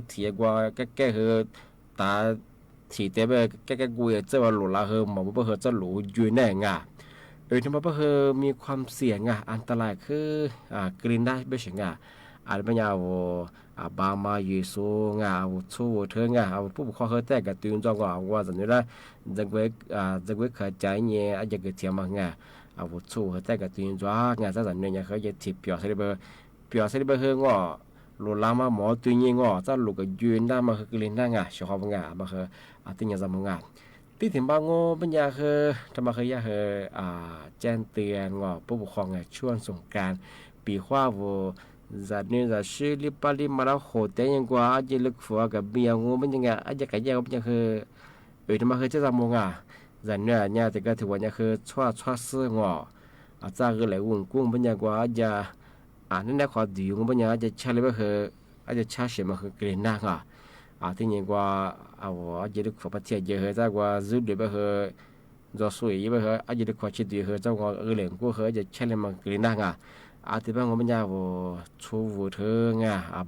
เทียกว่าแก่ตา thì tế bè cái guôiเจ้าหลุละเฮอหมอบ่เฮอเจ้าหลุอยู่แน่งะทำไมบ่เฮอมีความเสี่ยงอันตรายคือกรีนได้บ่ใช่อาจเป็นยาวบามาอยู่สูงชูเถิงผู้ปกครองเฮอแต่กับตื่นจองว่าจังนี้ละจังเวเข้าใจเนี่ยอาจจะเกิดเทียมชูเฮอแต่กับตื่นจองซะจังเนี่ยเขาจะทิปเปียวใส่เบอเฮอหลุลามาหมอตัวนี้จะหลุกยืนได้มาคือกรีนได้ชอบมาคือติญญาจำที่ถึงบางปัญญาคือทำมาคือยาคือแจ้งเตือนผู้ปกครองช่วงสงกรานต์ปีว่าจัดเนี่ยจะชื่อลิปาลิมาแล้วโหแต่ยังกว่าอาจจะลึกฝัวกับเบียงมันยังไงอาจจะกันยังปัญญาคือทำมาคือจะจำจัดเนี่ยแต่ก็ถือว่าเนี่ยคือชั่วซื้ออาจจะคือหลายวุ่นกุ้งปัญญากว่าอาจจะนั่นแหละความดีของปัญญาอาจจะใช้เลยก็คืออาจจะใช้เสียมาคือกรีนได้ที่ยังกว่าอาจจะลึกฝัวประเทศเยอะจากว่าจุดเดียวก็คือจะสวยก็คืออาจจะลึกฝัวชิดดีคือจากว่าเหลืองก็คือจะใช้เลยมากรีนได้ที่บางคนปัญญาชูวัวเธอ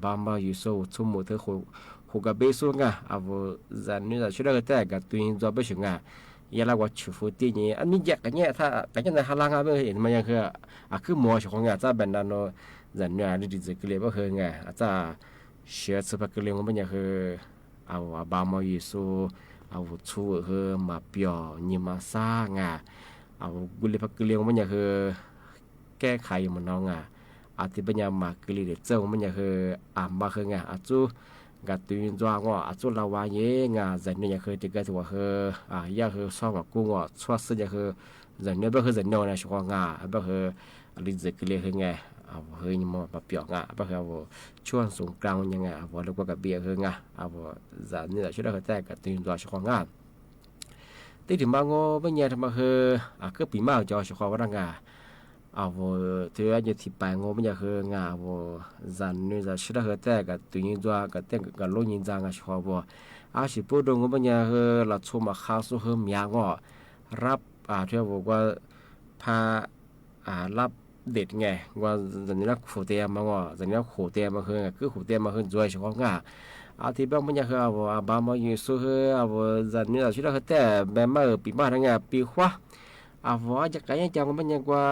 บางอยู่โซ่ชูมือเธอหูกับเบสูจันนี่จะช่วยได้แต่กับตัวเองจะไม่ถึงยาละว่าชูฟูตีนี่อันนี้แยกกันเนี่ยถ้าแต่ยังในฮาลังไม่เห็นมันยังคือหมอของจะเป็นนั่นจันนี่ดีจะเกลียบก็คือจะเชื่อสุภาพเกลียงมันยังคือบางอยู่โซ่ชูมาเปียวนิมาซ่ากุลีพักเกลียงมันยังคือแก้ไขมันน้องที่ปัญญามากลีเดเจ้ามันยังคือมาคือจูกัดตื่นจ้างจูลาวาเย่จันเนี่ยคือที่ก็ถือว่าคือยาคือซ้อมกับกุ้งชัวซึ่งคือจันเนี่ยก็คือจันเนี่ยนะชัวก็คือลิซกลีคือคือนี่มันแบบเปียกก็คือช่วงสงกรานต์ยังแล้วก็กับเบียร์คือจันเนี่ยช่วยได้แต่กัดตื่นจ้าชัวที่ถึงบางปัญญาทำมาคือปีมาจ่อชัวว่าร่างเธอจะที่ไปมันจะคือจันนี่จะช่วยได้แต่กับตัวนี้ด้วยกับแต่กับลูกยิงจังชอบสิพูดตรงมันจะคือเราชมมาข้าวสู้เมียรับเธอบอกว่าพารับเด็ดไงว่าจันนี่รักขู่เตียมาจันนี่รักขู่เตียมาคือขู่เตียมาคือช่วยชอบที่บางมันจะคือบางมาอยู่สู้จันนี่จะช่วยได้แต่แบบมาปีมาทั้งปีขวาว่าจะกันยังจังมันยังกว่า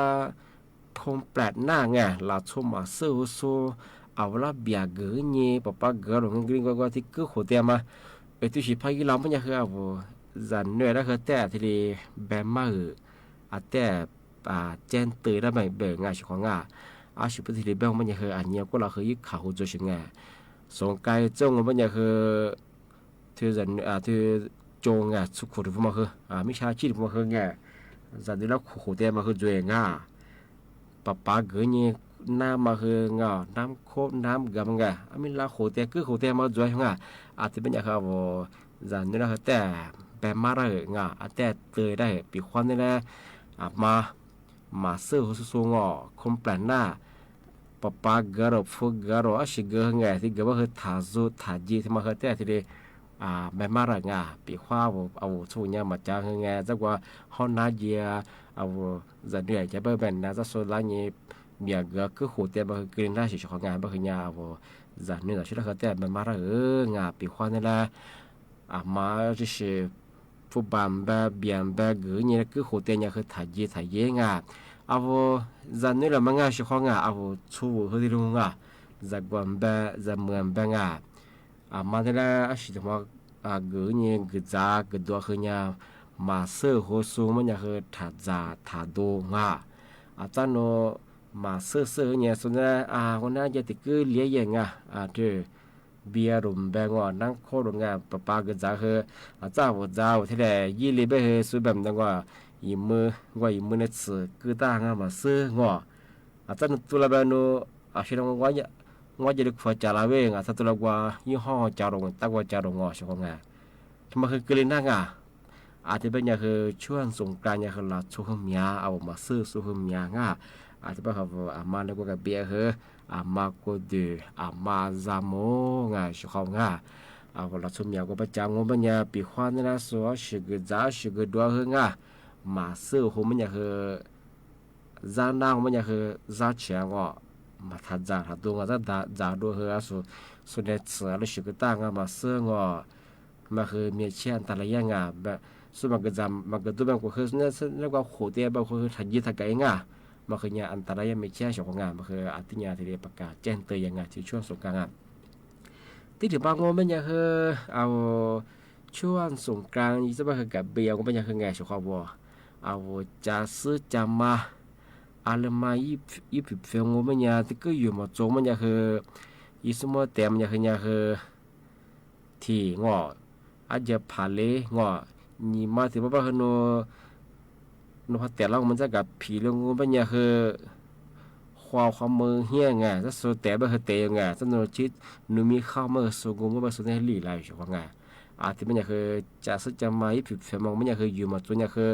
พงแปลกหน้าเราชมมาสู้ละเบียเกยนี่ป้าเกยหลงกริ้งกว่าที่คือหัวเตียมาที่สิพายีเรามันยังคือจันเนี่ยแล้วคือแต่ที่แบบมาแต่แจ้งเตือนได้ไหมเบ่งชิของสิบที่แบบมันยังคืออันนี้ก็เราคือยึดข่าวจุดชิงสงกายจงมันยังคือที่จันที่จงสุขุมที่มันคือมิชาชีพมันคือจันนี่แล้วขู่เตียมาคือจุยป้าเกยนี่น้ำมาคือน้ำโคน้ำกำมิลาขู่เตียคือขู่เตียมาจุยที่เป็นอย่างเขาจันนี่แล้วแต่แบบมาได้แต่เตยได้ปีควันนี่แหละมาซื้อหัวสูงคมแปลนหน้าป้าเกยฟูเกยสิเกยที่เกยว่าคือถาจีที่มาคือแต่ที่เดแบบมาได้ปีคว้าเอาช่วงนี้มาจ้างจักว่าฮอนนาเยียจันเนี่ยจะเปิดเป็นน่าจะส่วนละนี่เบียก็คือหัวเตียมาคือกรีนได้สิของบางอย่างจันเนี่ยช่วยได้แต่แบบมาได้ปีคว้านี่แหละมา就是ผู้บำแบบเบียนแบบเกยนี่คือหัวเตียเนี่ยคือถาเย่จันนี่แหละมันสิของชูเขาที่รู้จักว่าแบบจันเหมือนแบบมาได้แล้วสิว่าเกยนี่กจ้ากตัวคือเนี่ยมาเสือหัวสูงมันจะคือถาดูอาจารย์โนมาเสือเนี่ยส่วนนั้นคนนั้นจะติดคือเลี้ยงเธอเบียรุ่มแบงนั่งโคตรงป้ากจ้าคืออาจารย์ว่าจ้าที่ไหนยี่ลีไปคือสุดแบบนั้นยิ้มมือเนี่ยสื่อคือตามาเสืออาจารย์ตัวละแบบโนสิ่งนั้นว่าจะดึกฝันจาราเวงถ้าตัวเราว่ายี่ห้อจารงตั้งว่าจารงช่วงทำไมคือกลิ่นนั่งที่เป็นอย่างคือช่วงสงกรานต์อย่างคือเราช่วงเมียมาซื้อช่วงเมียที่เป็นเขามาแล้วก็กับเบียร์มาโกดูมาซาโมช่วงเราช่วงเมียก็ประจำเป็นอย่างปีขวัญนี่นะสัวสิกดัวมาซื้อหัวมันอย่างคือจานนั่งมันอย่างคือจานเชียงมาทัดจานดูจะดูสุดเนี่ยเสือหรือสิกตั้งมาซื้อ มาคือเมียเชียนแต่ละอย่างอ่ะแบบส่วนมันก็จำมันก็ตัวแบบก็คือเนี่ยเรียกว่าโขเตียแบบคือทันยีทักไก่ง่ะมาคือเนี่ยอันตรายไม่เชียนของงานมาคืออาทิตย์ยาที่ได้ประกาศแจ้งเตือนยังไงที่ช่วงสงกรานต์ที่ถึงบางงมันยังคือเอาช่วงสงกรานต์ยี่สิบคือกับเบียร์ก็เป็นยังคือไงสุขภาพเอาจะซื้อจะมาอะไรมายี่ผิดเฟงมันยังที่ก็อยู่มาจงมันยังคือยี่สิบเต็มยังคือที่งออาจจะผ่านเลยงอนี่มาถึงว่าคือโนพัดแต่เรามันจะกับผีเรื่องงูเป็นยังคือความมือเฮี้ยงไงถ้าสุดแต่แบบคือเตยไงถ้าโนชิดนูมีข้าวมือสูงงูมันสุดในหลีไรใช่ไหมอาทิตย์มันยังคือจะสุดจะมายี่ผิดเฟงมันยังคืออยู่มาจนยังคือ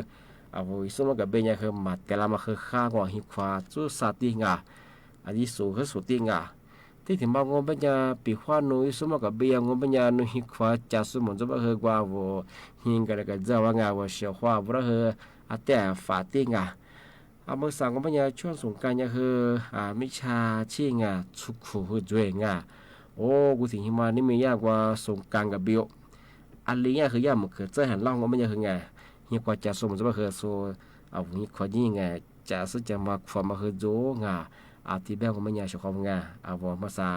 เอาสมมติกับเป็นยังคือมาแต่ละมาคือข้างว่าหิควาจูสัตติงาอันนี้สูงคือสุดติงาที่ถึงบางงเป็นยังปีขวานุยสมมติกับเบียงงเป็นยังนุหิควาจะสมมติจะว่าคือกว่าว่าหิงกันกันจะว่างาว่าเสียขวาว่าคืออาแต่ฝาติงาอาเมื่อสั่งงเป็นยังช่วงสงกรานต์ยังคือมิชาชิงาชุกขู่คือด้วยงาโอ้กูถึงหิมานี่มียากกว่าสงกรานต์กับเบียวอันนี้เนี่ยคือยากมันคือเจอหันล่องงเป็นยังคือไงเฮียกว่าจะสมมติว่าคือโซเอาหิควานี่ไงจะสุดจะมาความมาคือโจงาอาทิตย์แรกก็ไม่ยากชอบงาเอาว่ามาซา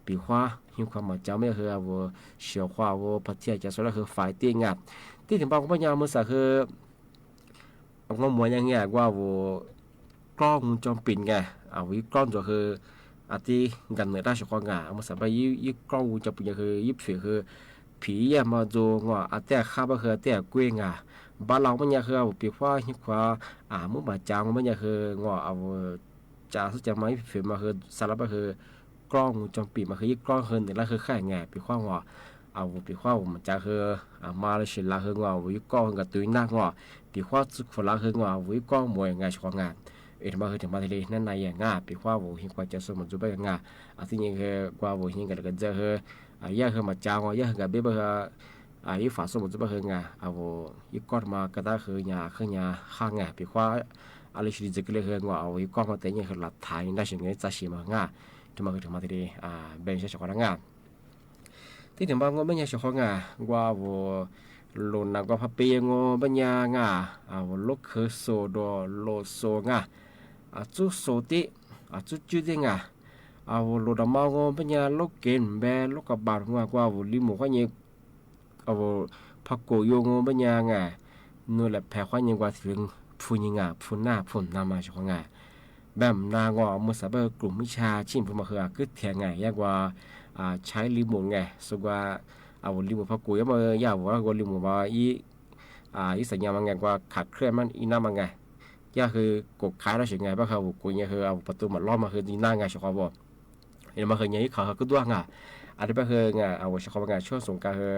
ปีขวาหิความมาเจ้าไม่คือเอาว่าเสียวขวาว่าพัทยาจะสุดแล้วคือฝ่ายตีงาที่ถึงบางก็ไม่ยากมาซาคือเอางมวยยังไงว่าว่ากล้องจอมปิดไงเอาวิกล้องจะคืออาทิตย์กันเหนือได้ชอบงาเอามาซาไปยี่กล้องจอมปิดคือยี่ผีคือผียามาโจงว่าอาแต่ข้าบ่คือแต่กล้วยงาบ้านเรามันยังคือเอาปีขวาหิขวามื้อมาจางมันยังคืองอเอาจาสุจะไม่ผิดมาคือสารพัดคือกล้องจอมปีมาคือกล้องคืนแต่ละคือแค่ไงปีขวางอเอาปีขวามันจะคือมาเลยสิละคืองอวิกล้องกับตุ้ยหน้างอปีขวาสุดฝรั่งคืองอวิกล้องมวยไงชอบงานมาคือถึงมาทะเลนั่นในอย่างงาปีขวาวิหิขวาจะสมจุไปงาที่นี่คือกว่าวิหิกันก็จะคือยาคือมาจางอยาคือกับเบี้ยยี่ฝาสมุนจะไปคืองาเอายี่ก้อนมากระด้คือยาคือยาข้างงาปีขวาอะไรสิ่งที่จะเรียกว่าเอายี่ก้อนมาแต่ยังคือหลักฐานได้สิ่งนี้จะชิมางาที่มาคือถึงมาที่นี่เป็นเฉพาะงานที่ถึงบางก็ไม่ใช่เฉพาะงาว่าหล่นนักก็พับเปียงปัญญางาเอาลูกคือโซโดโลโซงาจุโซติจุจุดิงาเอาโลดมางปัญญาลูกเกณฑ์แบลูกกับบาดงาว่าลิมูข้านี้เอาพักโกโยงปัญญางานู่นแหละแพ้ข้านี้กว่าถึงพูนิงาพูหน้าพูนนามาเฉพาะงาแบบนางอมุสาเบกลุ่มวิชาชิมพูมาคือคือแทงไงยากว่าใช้ลิมูไงสุกว่าเอาลิมูพักโกยมาอยากว่าลิมูว่าอีสัญญามันไงว่าขาดเคลื่อนมันอีน้ามันไงยากคือกดขายแล้วเฉยไงบ้างเขากูเนี่ยคือเอาประตูมาล้อมมาคือดีหน้าไงเฉพาะบอกเห็นมาคือเนี่ยเขาก็ด้วยไงอันนี้ก็คือไงเอาเฉพาะไงช่วงสงการคือ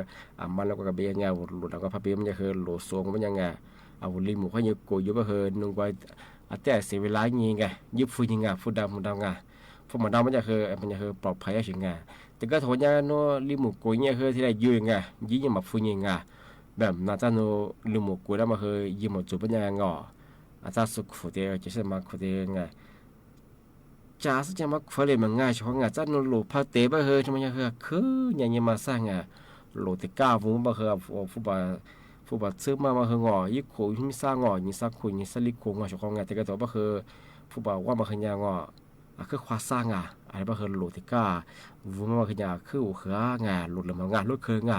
มันแล้วก็กระเบียงไงหลุดแล้วก็พับเบี้ยมันจะคือหลุดโซ่มันยังไงเอาลิมูเขาเนี่ยกูยุบก็คือนึกว่าแต่เสียเวลางี้ไงยุบฟูยิงไงฟูดำไงฟูมันดำมันจะคือปลอดภัยเฉยไงแต่ก็โทษเนี่ยโน่ลิมูกูเนี่ยคือที่ได้ยืนไงยิ่งมาฟูยิงไงแบบน่าจะโน่ลิมูกูแล้วมาคือยิ่งมาจุบมันยังไงอาจารย์สุขเดียวจะใช่มาขุดเองไงจ้าสุดจะมาขุดเลยมันง่ายเฉพาะไงจ้าโน่หลุดพักเตะไปเฮ้ยทำไมคืออย่างมาสร้างไงหลุดที่ก้าวฟุ้งไปเฮ้ยฟุตบอลซื้อมาเฮ้ยงอยิ่งขู่ยิ่งสร้างงอยิ่งสร้างขุยยิ่งสลิดขู่งอเฉพาะไงแต่ก็ตัวไปเฮ้ยฟุตบอลว่ามาเฮ้ยงอคือควาสร้างอะไรไปเฮ้ยหลุดที่ก้าวฟุ้งมาเฮ้ยคือหัวไงหลุดเลยมันหลุดคือไง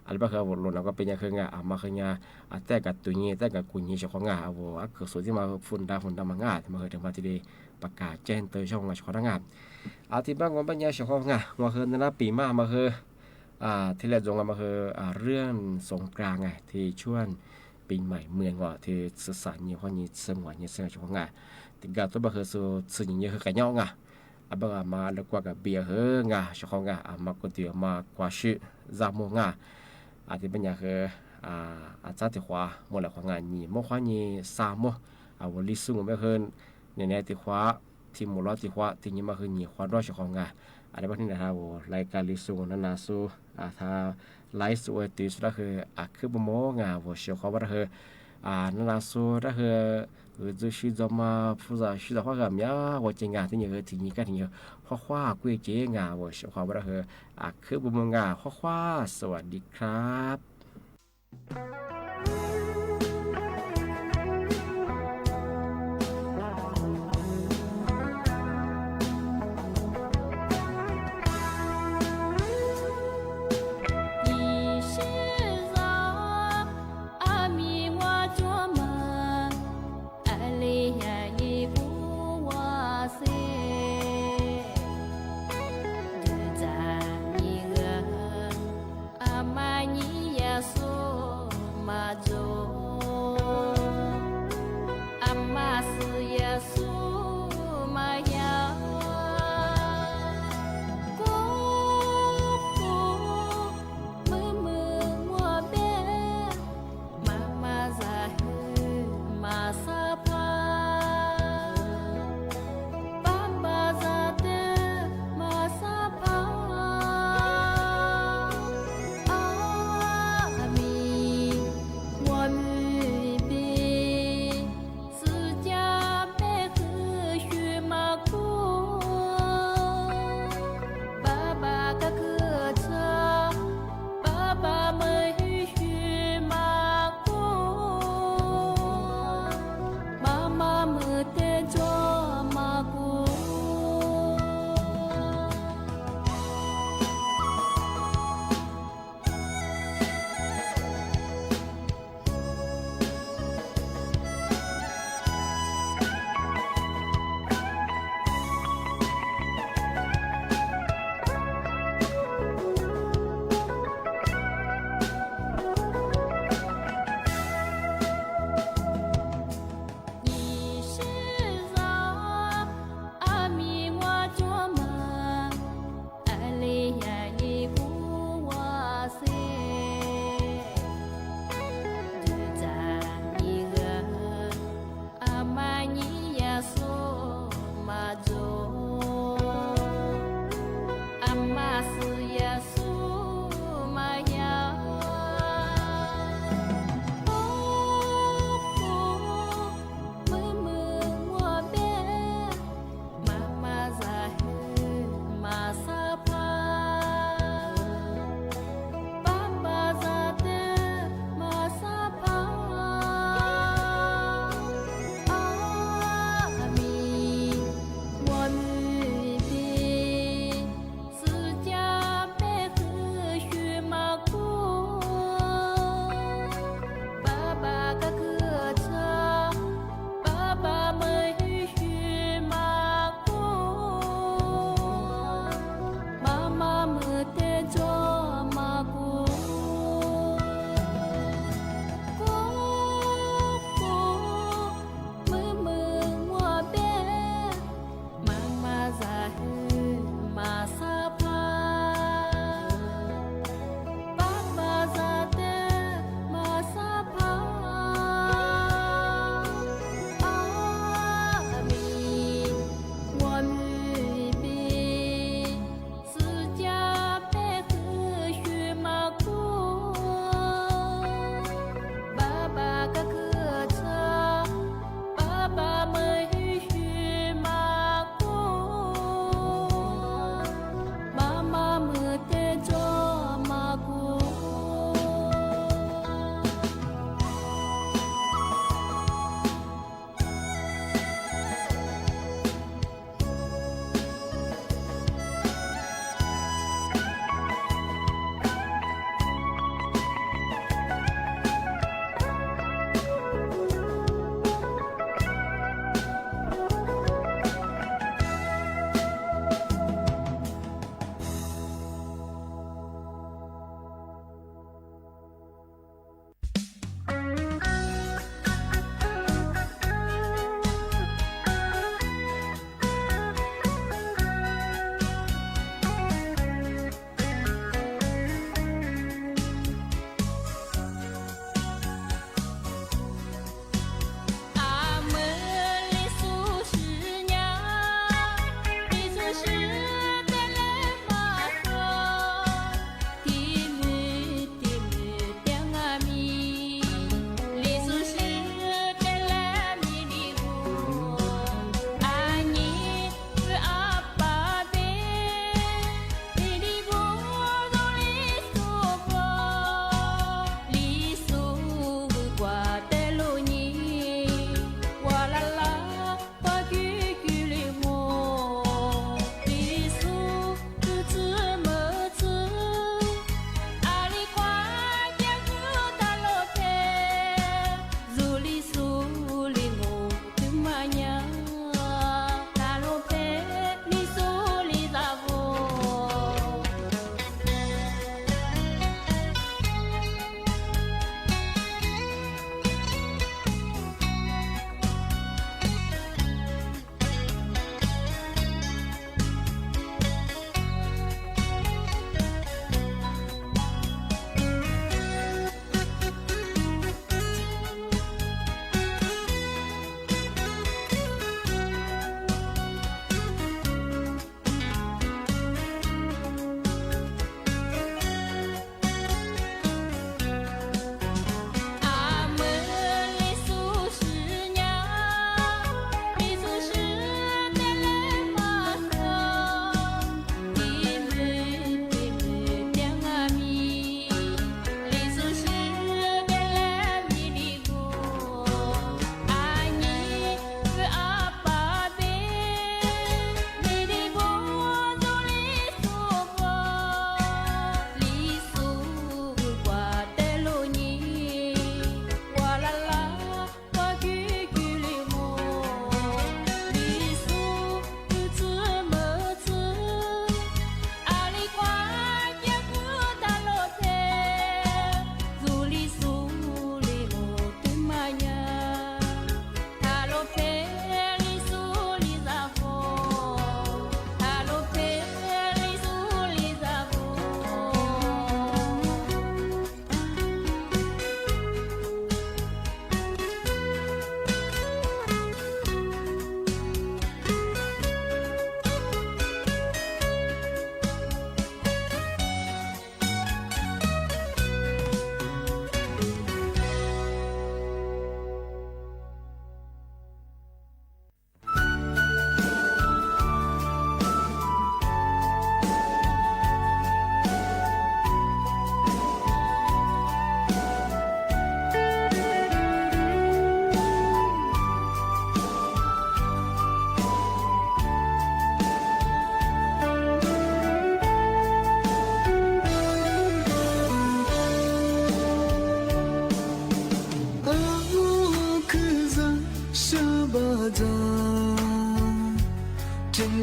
อะไรบ้างครับหล่นแล้วก็เป็นยังไงมาคือเนี่ยแต่กับตัวนี้แต่กับกุญแจเฉพาะงานคือส่วนที่มาฝุ่นดำมางานมาเคยถึงมาที่ดีประกาศแจ้งเตือนช่องงานเฉพาะงานที่บ้านของปัญญาเฉพาะงานมาคือในปีมาคือที่แรกจงมาคือเรื่องสงกรานต์ไงที่ช่วงปีใหม่เมืองว่าที่สื่อสารเนี่ยข้อนี้สมวนเนี่ยเฉพาะงานติดกับตัวมาคือสื่อเนี่ยคือกันย่องบ้างมาแล้วกว่ากับเบียร์เฮงเฉพาะงานมาคนเดียวมากว่าชื่อจามงที่เป็นอย่างคืออาจารย์ที่ขวาหมดแล้วของงานนี้มั่วขวานี้สามมั่ววันลิสุ่งไม่เคยเนี่ยที่ขวาที่หมดแล้วที่ขวาที่นี้มาคือนี่ขวาด้วยของงานอะไรแบบนี้นะครับรายการลิสุ่งนั่นนะสู้ถ้าไลฟ์สวยตีสุดก็คือบ่โม้งานว่าเชื่อเขาว่าคือนั่นนะสู้ก็คือ就是这么复杂许多话个咩我真啊ที่นี่คือที่นี่ก็ที่นี่花贵เจง我说话ว่าคือคือบ่โม้งาน花สวัสดีครับ Amanya so majo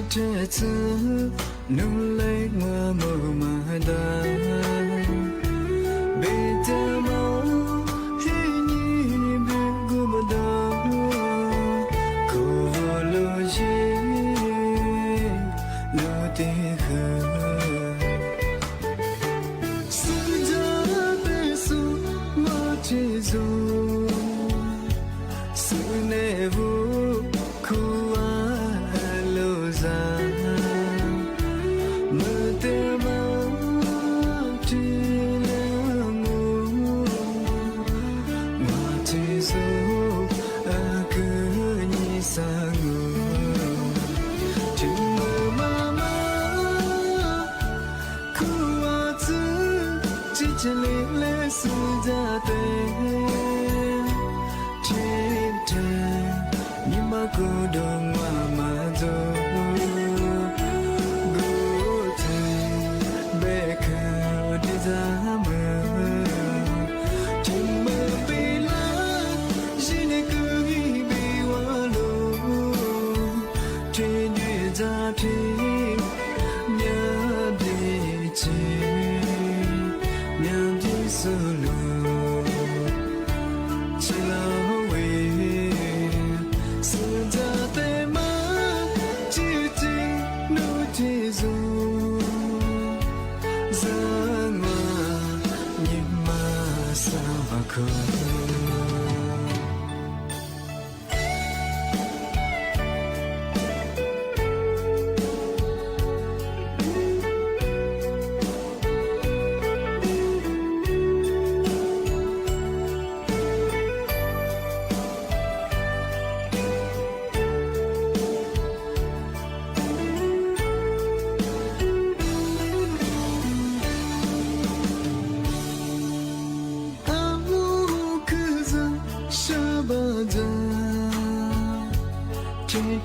这次努力我没买单，别的梦是你别顾不到，可路线路的河。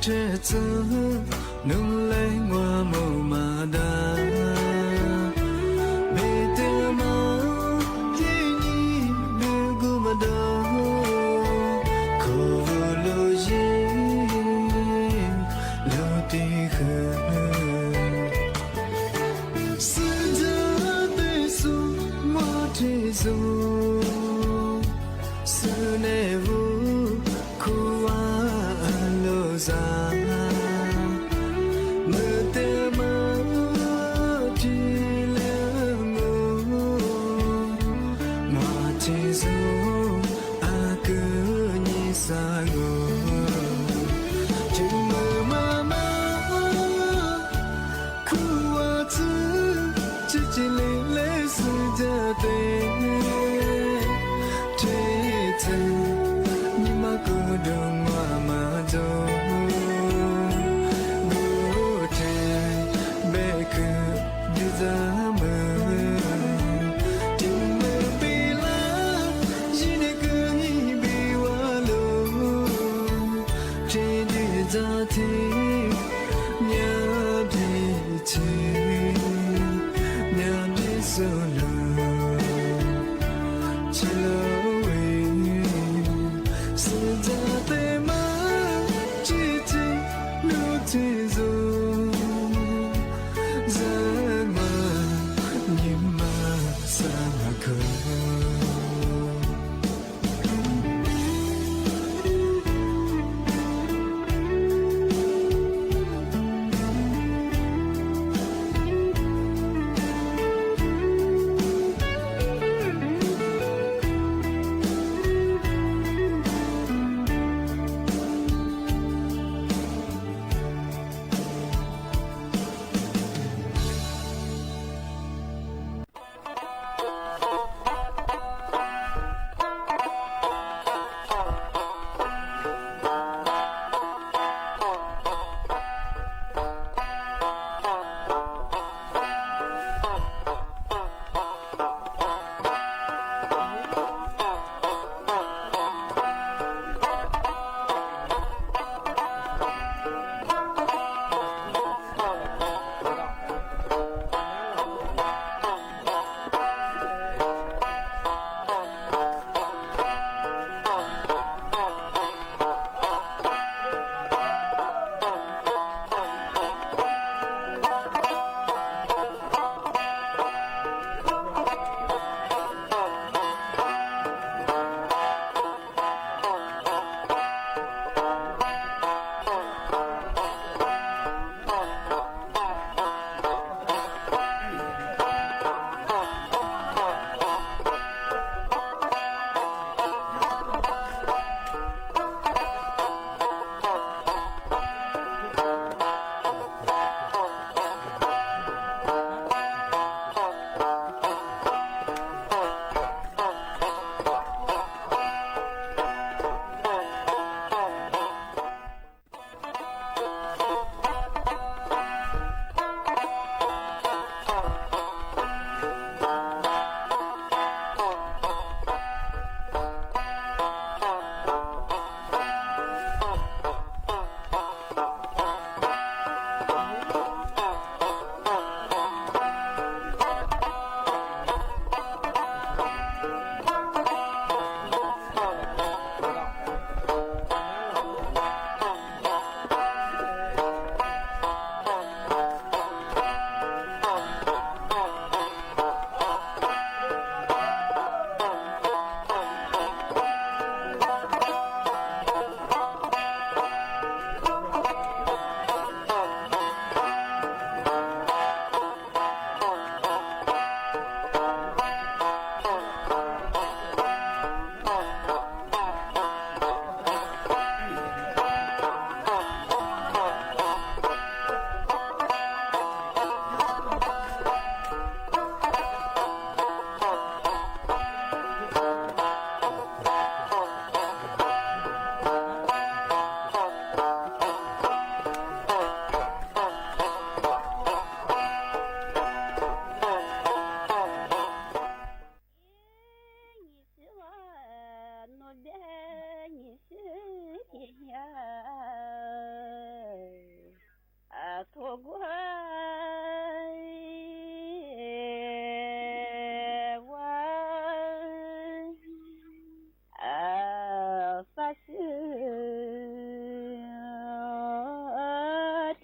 这次努力我没买单，别的梦是你别顾不到，可路线路的河，试着对诉我接受，是内无苦啊路上。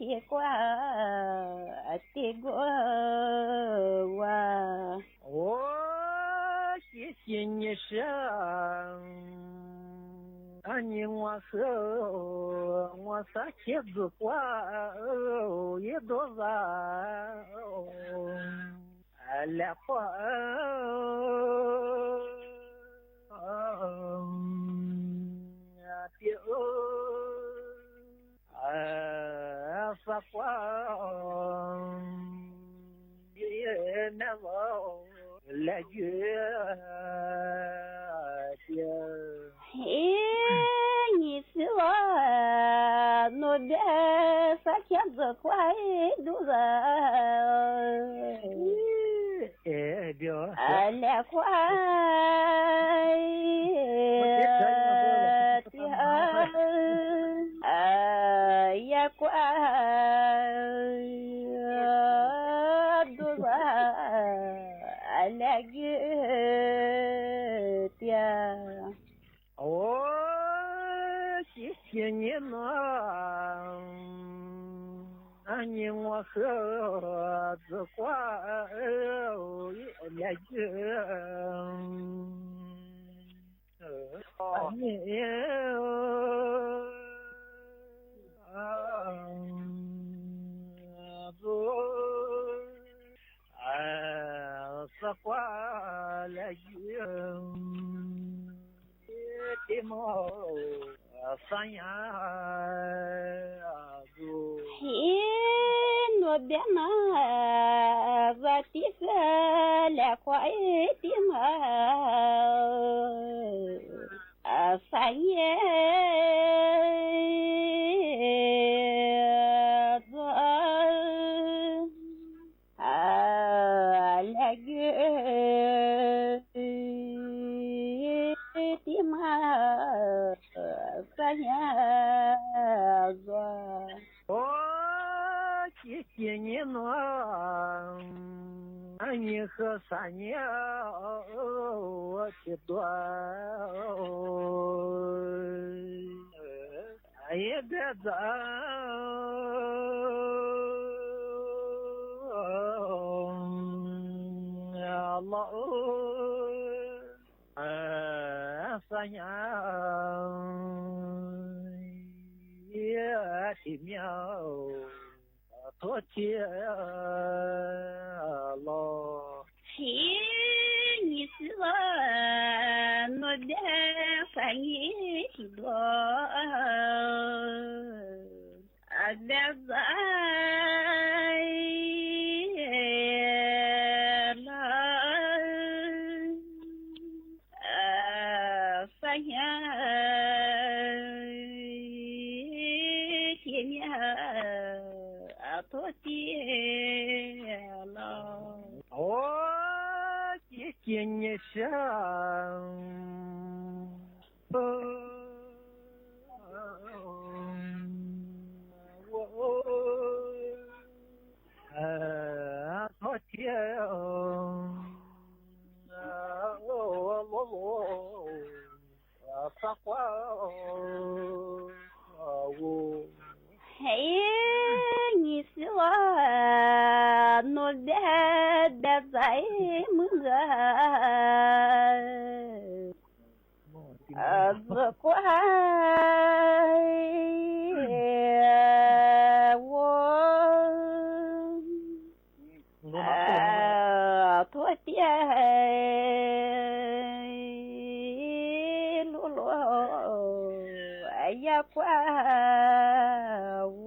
铁瓜铁瓜哇，我谢谢你生，你我手，我啥茄子瓜一多少，来花。发光也难忘来月的。你是我弄的啥钱子快多少？来快也快多少来月的。哦，谢谢你呢，你我和子花也你子花来的毛三呀子，我别拿我的个来快的嘛，三爷子来月的嘛，三爷子。谢谢你呢，你和三年我的多，也别走，老三年也的苗。多谢了，你是我我的翻译多，别在那翻译天面。多谢了，谢谢你生，多谢撒花你是我弄的在么子乖我多点露露也乖我。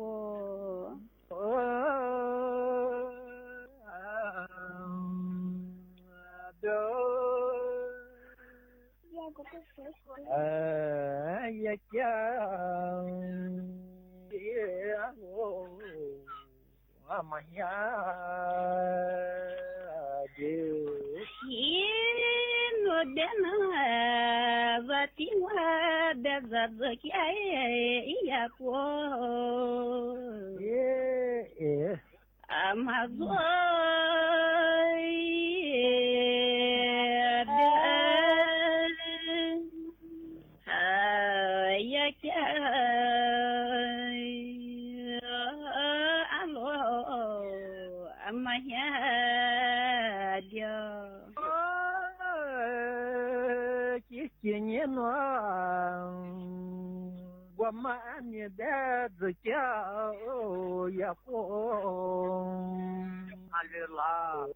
也讲我们呀就我的那我的我的日子也过马做也讲มาเฮียเดียว Кисти Гуамани дедзя я пом алила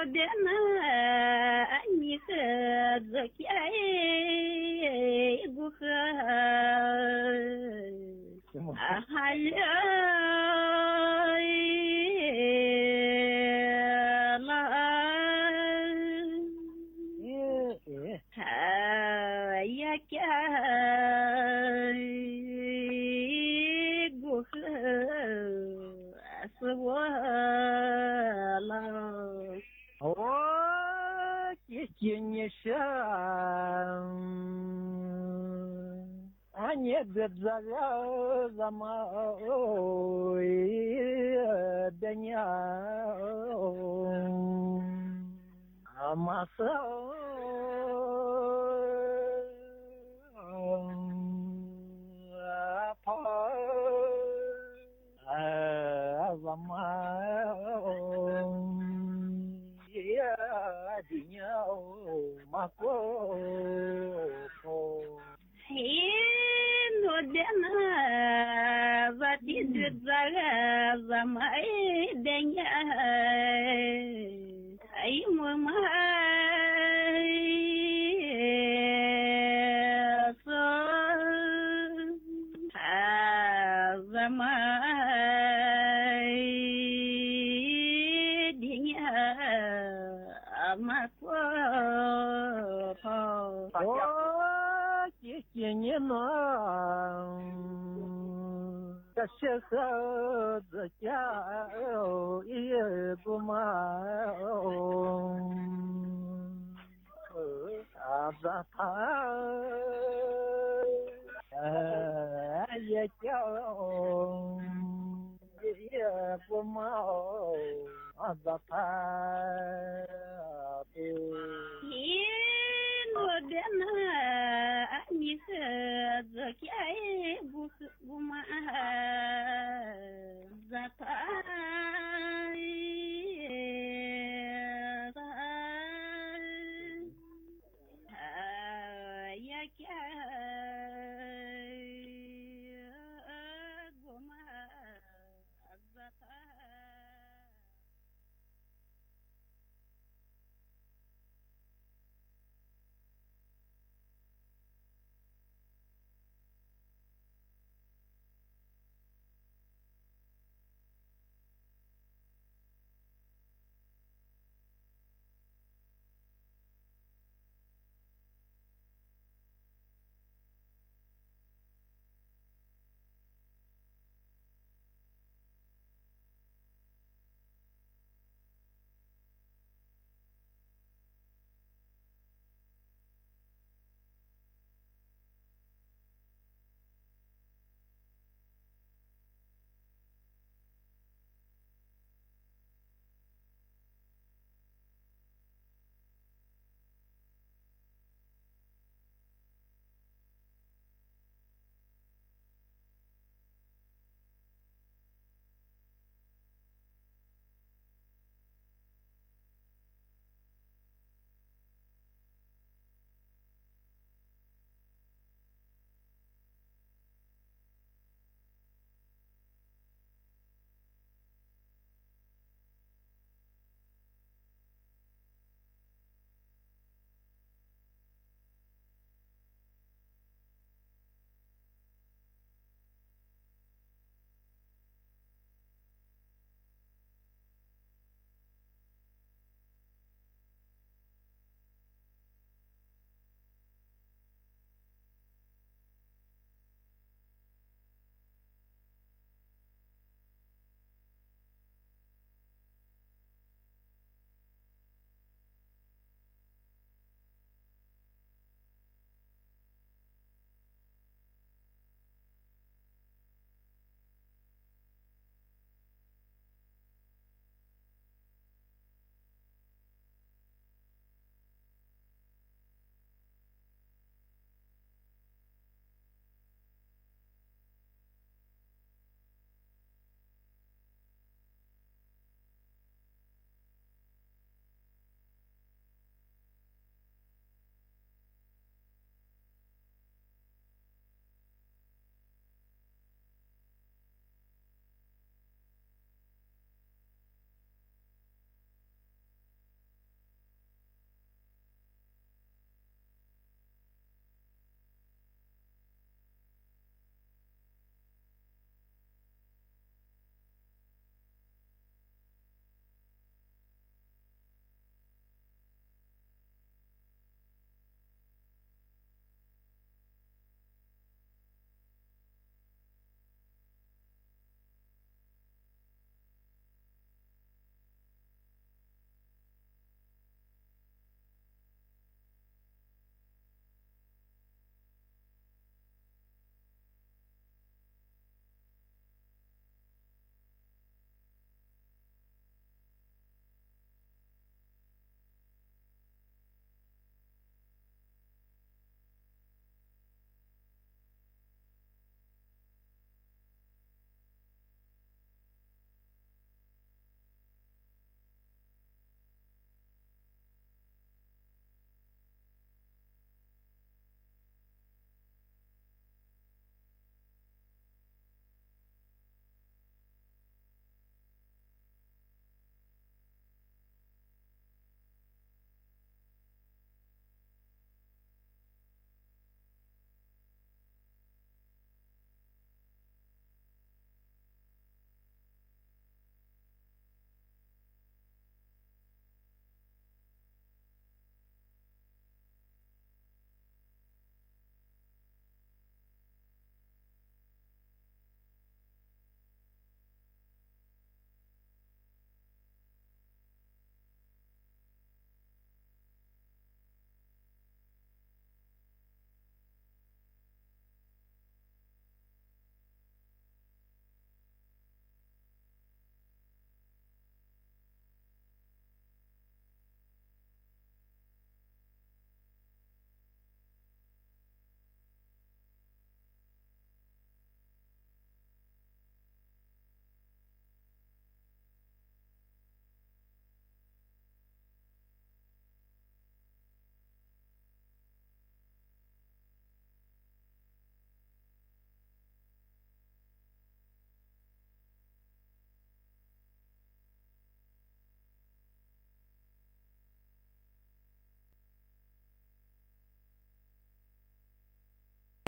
Дена, они закяй гуха, Они бедзавя за мой дня, амаса за мои дня, ай за мои дня, не Кашеха затя и гума азата я тяу и гума азата Дена, они закяй гума затай.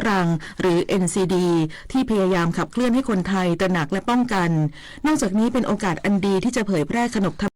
รังหรือ NCD ที่พยายามขับเคลื่อนให้คนไทยตระหนักและป้องกันนอกจากนี้เป็นโอกาสอันดีที่จะเผยแพร่ขนบธรรม